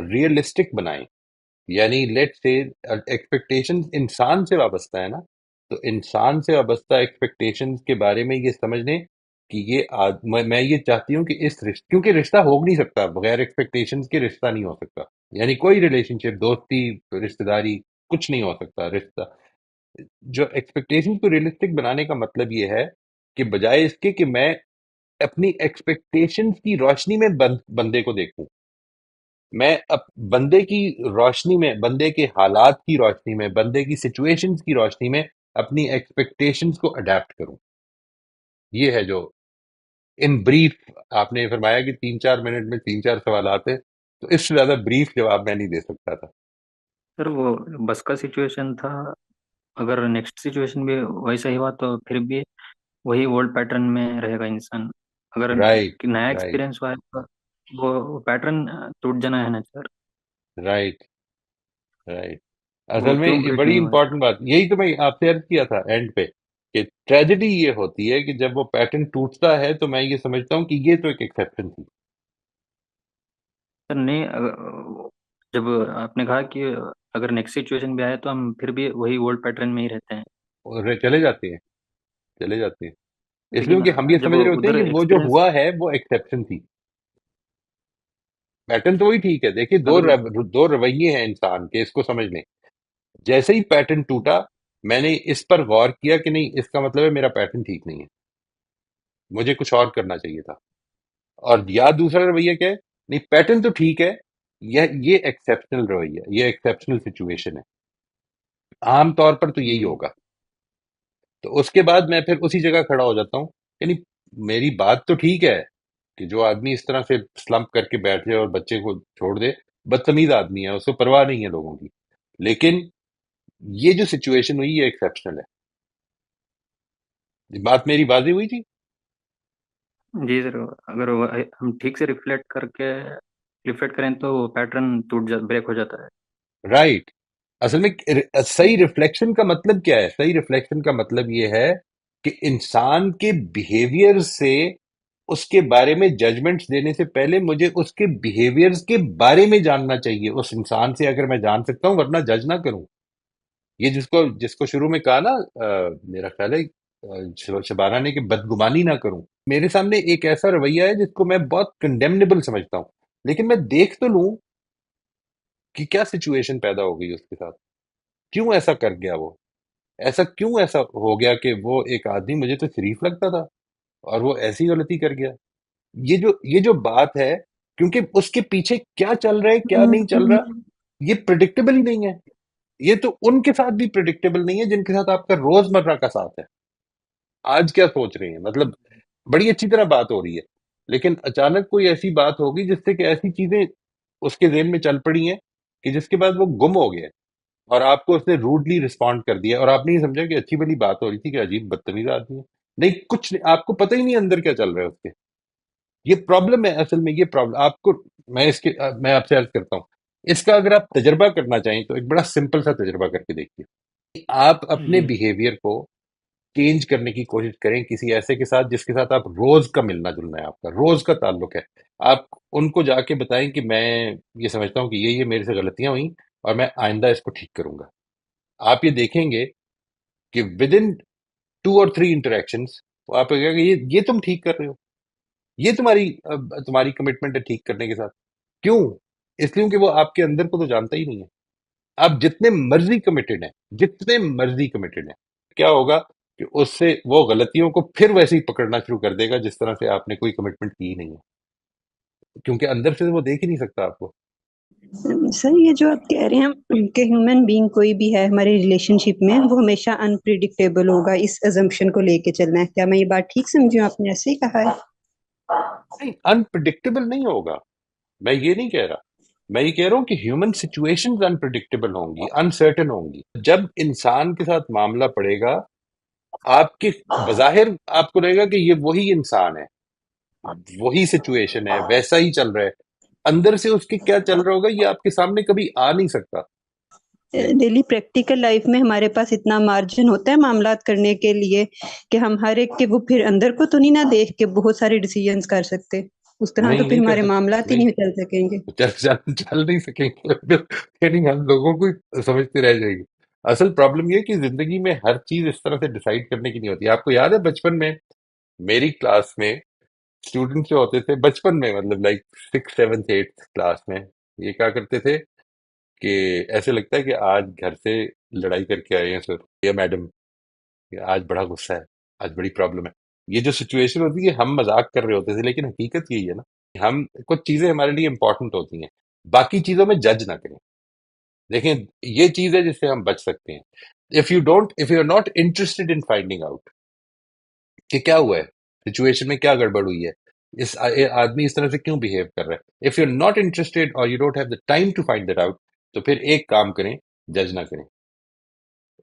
[SPEAKER 1] ریئلسٹک بنائیں، یعنی لیٹ سے ایکسپیکٹیشن انسان سے وابستہ ہے نا، تو انسان سے وابستہ ایکسپیکٹیشن کے بارے میں یہ سمجھ لیں کہ میں یہ چاہتی ہوں کہ اس رشتے، کیونکہ رشتہ ہو نہیں سکتا بغیر ایکسپیکٹیشن کے، رشتہ نہیں ہو سکتا، یعنی کوئی ریلیشن شپ، دوستی، رشتہ داری، کچھ نہیں ہو سکتا رشتہ۔ جو ایکسپیکٹیشن کو ریئلسٹک بنانے کا مطلب یہ ہے کہ بجائے اس کے کہ میں اپنی ایکسپیکٹیشن کی روشنی میں بندے کو دیکھوں، میں بندے کی روشنی میں، بندے کے حالات کی روشنی میں، بندے کی سچویشنز کی روشنی میں اپنی ایکسپیکٹیشنز کو اڈیپٹ کروں۔ یہ ہے جو ان بریف آپ نے فرمایا کہ 3-4 منٹ میں 3-4 سوالات ہیں، تو اس سے زیادہ بریف جواب میں نہیں دے سکتا تھا۔
[SPEAKER 6] سر وہ بس کا سچویشن تھا، اگر نیکسٹ سچویشن بھی ویسا ہی ہوا تو پھر بھی وہی اولڈ پیٹرن میں رہے گا انسان۔ اگر
[SPEAKER 1] رائٹ
[SPEAKER 6] نیا
[SPEAKER 1] رائٹ
[SPEAKER 6] ایکسپیرئنس ہوا ہے تو وہ پیٹرن ٹوٹ جانا ہے نا سر،
[SPEAKER 1] رائٹ رائٹ،
[SPEAKER 6] وہ
[SPEAKER 1] اصل میں
[SPEAKER 6] کیوں
[SPEAKER 1] یہ
[SPEAKER 6] بریک
[SPEAKER 1] بڑی
[SPEAKER 6] نہیں ہوا ہے؟
[SPEAKER 1] امپورٹنٹ بات، یہی تو میں آپ سے عرض کیا تھا اینڈ پہ، کہ ٹریجڈی یہ ہوتی ہے کہ جب وہ پیٹرن ٹوٹتا ہے تو میں یہ سمجھتا ہوں کہ یہ تو ایک ایکسیپشن تھی۔
[SPEAKER 6] سر نہیں، جب آپ نے کہا کہ اگر نیکسٹ سچویشن بھی آئے تو ہم پھر بھی وہی اولڈ پیٹرن میں ہی رہتے ہیں،
[SPEAKER 1] اور چلے جاتے ہیں، چلے جاتے ہیں، اس لیے
[SPEAKER 6] لیکن
[SPEAKER 1] کہ ہم یہ
[SPEAKER 6] جب
[SPEAKER 1] سمجھ رہے ہوتے ہیں
[SPEAKER 6] ادھر
[SPEAKER 1] کہ وہ جو
[SPEAKER 6] ایکسپیرئنس،
[SPEAKER 1] ہوا ہے وہ ایکسیپشن تھی، پیٹرن تو وہی ٹھیک ہے۔ دیکھیے
[SPEAKER 6] اگر
[SPEAKER 1] دو رویے ہیں انسان کے، اس کو سمجھ لیں۔ جیسے ہی پیٹرن ٹوٹا، میں نے اس پر غور کیا کہ نہیں، اس کا مطلب ہے میرا پیٹرن ٹھیک نہیں ہے، مجھے کچھ اور کرنا چاہیے تھا۔ اور یا دوسرا رویہ کیا ہے، نہیں پیٹرن تو ٹھیک ہے، یہ ایکسیپشنل رویہ، یہ ایکسیپشنل سچویشن ہے، عام طور پر تو یہی
[SPEAKER 6] جی
[SPEAKER 1] ہوگا۔ تو اس کے بعد میں پھر اسی جگہ کھڑا ہو جاتا ہوں، یعنی میری بات تو ٹھیک ہے کہ جو آدمی اس طرح سے سلمپ کر کے بیٹھ جائے اور بچے کو چھوڑ دے، بدتمیز آدمی ہے، اس کو پرواہ نہیں ہے لوگوں کی، لیکن یہ جو سچویشن ہوئی یہ ایکسیپشنل ہے۔ یہ بات میری واضح ہوئی تھی؟
[SPEAKER 6] جی سر، اگر ہم ٹھیک سے ریفلیکٹ کریں تو وہ پیٹرن بریک ہو جاتا ہے۔
[SPEAKER 1] رائٹ، اصل میں صحیح ریفلیکشن کا مطلب کیا ہے؟ صحیح ریفلیکشن کا مطلب یہ ہے کہ انسان کے بیہیویئر سے اس کے بارے میں ججمنٹس دینے سے پہلے مجھے اس کے بیہیویئرز کے بارے میں جاننا چاہیے اس انسان سے، اگر میں جان سکتا ہوں، ورنہ جج نہ کروں. یہ جس کو شروع میں کہا نا، میرا خیال ہے شبانہ نے، کہ بدگمانی نہ کروں. میرے سامنے ایک ایسا رویہ ہے جس کو میں بہت کنڈیمنیبل سمجھتا ہوں، لیکن میں دیکھ تو لوں کہ کیا سچویشن پیدا ہو گئی اس کے ساتھ، کیوں ایسا کر گیا وہ، کیوں ایسا ہو گیا کہ وہ ایک آدمی مجھے تو شریف لگتا تھا اور وہ ایسی غلطی کر گیا. یہ جو بات ہے، کیونکہ اس کے پیچھے کیا چل رہا ہے کیا نہیں چل رہا، یہ پریڈکٹیبل ہی نہیں ہے. یہ تو ان کے ساتھ بھی پریڈکٹیبل نہیں ہے جن کے ساتھ آپ کا روز مرہ کا ساتھ ہے. آج کیا سوچ رہے ہیں، مطلب بڑی اچھی طرح بات ہو رہی ہے، لیکن اچانک کوئی ایسی بات ہوگی جس سے کہ ایسی چیزیں اس کے ذہن میں چل پڑی ہیں کہ جس کے بعد وہ گم ہو گیا، اور آپ کو اس نے روڈلی رسپونڈ کر دیا، اور آپ نے یہ سمجھا کہ اچھی بلی بات ہو رہی تھی کہ عجیب بدتمیز آدمی ہے. نہیں، کچھ نہیں، آپ کو پتہ ہی نہیں اندر کیا چل رہا ہے اس کے. یہ پرابلم ہے اصل میں. یہ پرابلم آپ کو، میں آپ سے عرض کرتا ہوں، اس کا اگر آپ تجربہ کرنا چاہیں تو ایک بڑا سمپل سا تجربہ کر کے دیکھیے. آپ اپنے
[SPEAKER 6] جی
[SPEAKER 1] بیہیویئر کو چینج کرنے کی کوشش کریں کسی ایسے کے ساتھ جس کے ساتھ آپ روز کا ملنا جلنا ہے، آپ کا روز کا تعلق ہے. آپ ان کو جا کے بتائیں کہ میں یہ سمجھتا ہوں کہ یہ میرے سے غلطیاں ہوئیں اور میں آئندہ اس کو ٹھیک کروں گا. آپ یہ دیکھیں گے کہ ود ان 2 اور 3 انٹریکشنس آپ کو کہے گا کہ یہ تم ٹھیک کر رہے ہو، یہ تمہاری کمٹمنٹ ہے ٹھیک کرنے کے ساتھ. کیوں؟ اس لیے کہ وہ آپ کے اندر کو تو جانتا ہی نہیں ہے. آپ جتنے مرضی کمیٹڈ ہیں، جتنے مرضی کمیٹڈ ہیں، کیا ہوگا کہ اس سے وہ غلطیوں کو پھر ویسے ہی پکڑنا شروع کر دے گا جس طرح سے آپ نے کوئی کمٹمنٹ کی ہی نہیں ہے، کیونکہ اندر سے وہ دیکھ ہی نہیں سکتا آپ کو.
[SPEAKER 7] سر یہ جو آپ کہہ رہے ہیں کہ ہیومن بینگ کوئی بھی ہے ہمارے ریلیشن شپ میں، وہ ہمیشہ انپریڈکٹیبل ہوگا، اس ازمپشن کو لے کے چلنا ہے، کیا میں یہ بات ٹھیک سمجھی ہوں؟ آپ نے ایسے ہی کہا ہے؟
[SPEAKER 1] نہیں، انپرڈکٹیبل نہیں ہوگا، میں یہ نہیں کہہ رہا. میں یہ کہہ رہا ہوں کہ ہیومن سچویشنز انپرڈکٹیبل ہوں گی، انسرٹن ہوں گی. جب انسان کے ساتھ معاملہ پڑے گا، آپ کے بظاہر آپ کو لگے گا کہ یہ وہی انسان ہے، وہی سچویشن ہے، ویسا ہی چل رہا ہے. اندر سے اس کے کیا چل رہا ہوگا یہ آپ کے سامنے کبھی آ نہیں سکتا.
[SPEAKER 7] ڈیلی پریکٹیکل لائف میں ہمارے پاس اتنا مارجن ہوتا ہے معاملات کرنے کے لیے کہ ہم ہر ایک کے وہ پھر اندر کو تو نہیں نہ دیکھ کے بہت سارے ڈیسیجنز کر سکتے. اس طرح تو پھر
[SPEAKER 1] نہیں کر
[SPEAKER 7] ہمارے
[SPEAKER 1] سکتے،
[SPEAKER 7] معاملات ہی
[SPEAKER 1] نہیں
[SPEAKER 7] نہیں چل سکیں گے.
[SPEAKER 1] چل نہیں سکیں گے. یعنی ہم لوگوں کو سمجھتے رہ جائیں گے. اصل پرابلم یہ کہ زندگی میں ہر چیز اس طرح سے ڈیسائیڈ کرنے کی نہیں ہوتی. آپ کو یاد ہے بچپن میں میری کلاس میں اسٹوڈنٹ جو ہوتے تھے، بچپن میں مطلب like 6th 7th 8th class میں، یہ کیا کرتے تھے کہ ایسے لگتا ہے کہ آج گھر سے لڑائی کر کے آئے ہیں سر یا میڈم، کہ آج بڑا غصہ ہے، آج بڑی پرابلم ہے. یہ جو سچویشن ہوتی ہے ہم مذاق کر رہے ہوتے تھے، لیکن حقیقت یہی ہے نا، ہم کچھ چیزیں ہمارے لیے امپورٹنٹ ہوتی ہیں، باقی چیزوں میں جج نہ کریں. دیکھیں یہ چیز ہے جس سے ہم بچ سکتے ہیں. If you are not interested in finding out کہ کیا ہوا ہے، سچویشن میں کیا گڑبڑ ہوئی ہے، آدمی اس طرح سے کیوں بہیو کر رہا ہے، if you are not interested اور you don't have the time to find that out, تو پھر ایک کام کریں، جج نہ کریں.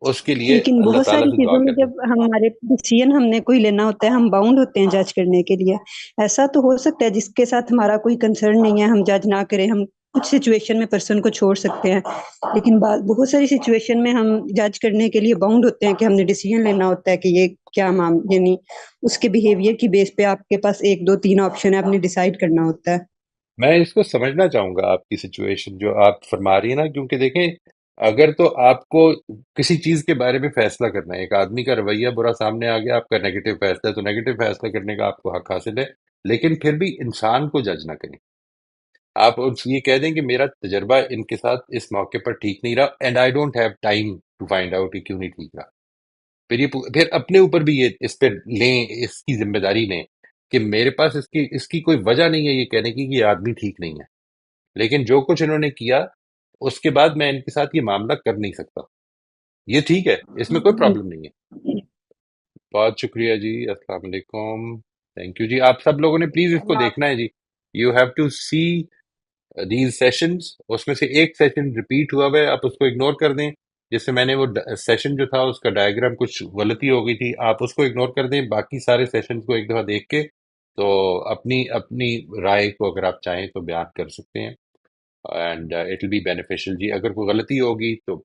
[SPEAKER 1] اس کے لیے
[SPEAKER 7] لیکن
[SPEAKER 1] اللہ
[SPEAKER 7] بہت
[SPEAKER 1] تعالیٰ
[SPEAKER 7] ساری
[SPEAKER 1] سے دعا
[SPEAKER 7] چیزوں میں
[SPEAKER 1] کریں.
[SPEAKER 7] جب ہمارے ڈیسیژن ہم نے کوئی لینا ہوتا ہے، ہم باؤنڈ ہوتے ہیں جج کرنے کے لیے. ایسا تو ہو سکتا ہے جس کے ساتھ ہمارا کوئی کنسرن نہیں ہے ہم جج نہ کریں، ہم کچھ سچویشن میں پرسن کو چھوڑ سکتے ہیں، لیکن بہت ساری سچویشن میں ہم جج کرنے کے لیے باؤنڈ ہوتے ہیں کہ ہم نے ڈیسیژن لینا ہوتا ہے کہ یہ کیا یعنی اس کے بیہیویئر کی بیس پہ آپ کے پاس 1 2 3 آپشن ہے، آپ نے ڈیسائیڈ کرنا ہوتا ہے.
[SPEAKER 1] میں اس کو سمجھنا چاہوں گا آپ کی سچویشن جو آپ فرما رہی ہیں نا، کیونکہ دیکھیں اگر تو آپ کو کسی چیز کے بارے میں فیصلہ کرنا ہے، ایک آدمی کا رویہ برا سامنے آ گیا، آپ کا نیگیٹو فیصلہ ہے، تو نیگیٹو فیصلہ کرنے کا آپ کو حق حاصل ہے، لیکن پھر بھی انسان کو جج نہ کریں. آپ یہ کہہ دیں کہ میرا تجربہ ان کے ساتھ اس موقع پر ٹھیک نہیں رہا، and I don't have time to find out کہ کیوں نہیں ٹھیک رہا. پھر اپنے اوپر بھی یہ اس پہ لیں، اس کی ذمہ داری لیں کہ میرے پاس اس کی کوئی وجہ نہیں ہے یہ کہنے کی کہ یہ آدمی ٹھیک نہیں ہے، لیکن جو کچھ انہوں نے کیا اس کے بعد میں ان کے ساتھ یہ معاملہ کر نہیں سکتا. یہ ٹھیک ہے، اس میں کوئی پرابلم نہیں ہے. بہت شکریہ جی، السلام علیکم، تھینک یو جی. آپ سب لوگوں نے پلیز اس کو
[SPEAKER 5] اللہ
[SPEAKER 1] دیکھنا ہے جی. You have to see these sessions. اس میں سے ایک سیشن ریپیٹ ہوا ہوا ہے، آپ اس کو اگنور کر دیں. جس سے میں نے وہ سیشن جو تھا اس کا ڈائیگرام کچھ غلطی ہو گئی تھی، آپ اس کو اگنور کر دیں. باقی سارے سیشن کو ایک دفعہ دیکھ کے تو اپنی رائے کو اگر آپ چاہیں تو بیان کر سکتے ہیں، and it will be beneficial جی. اگر کوئی غلطی ہوگی تو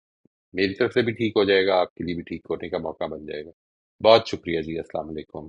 [SPEAKER 1] میری طرف سے بھی ٹھیک ہو جائے گا، آپ کے لیے بھی ٹھیک ہونے کا موقع بن جائے گا. بہت شکریہ جی، السلام علیکم.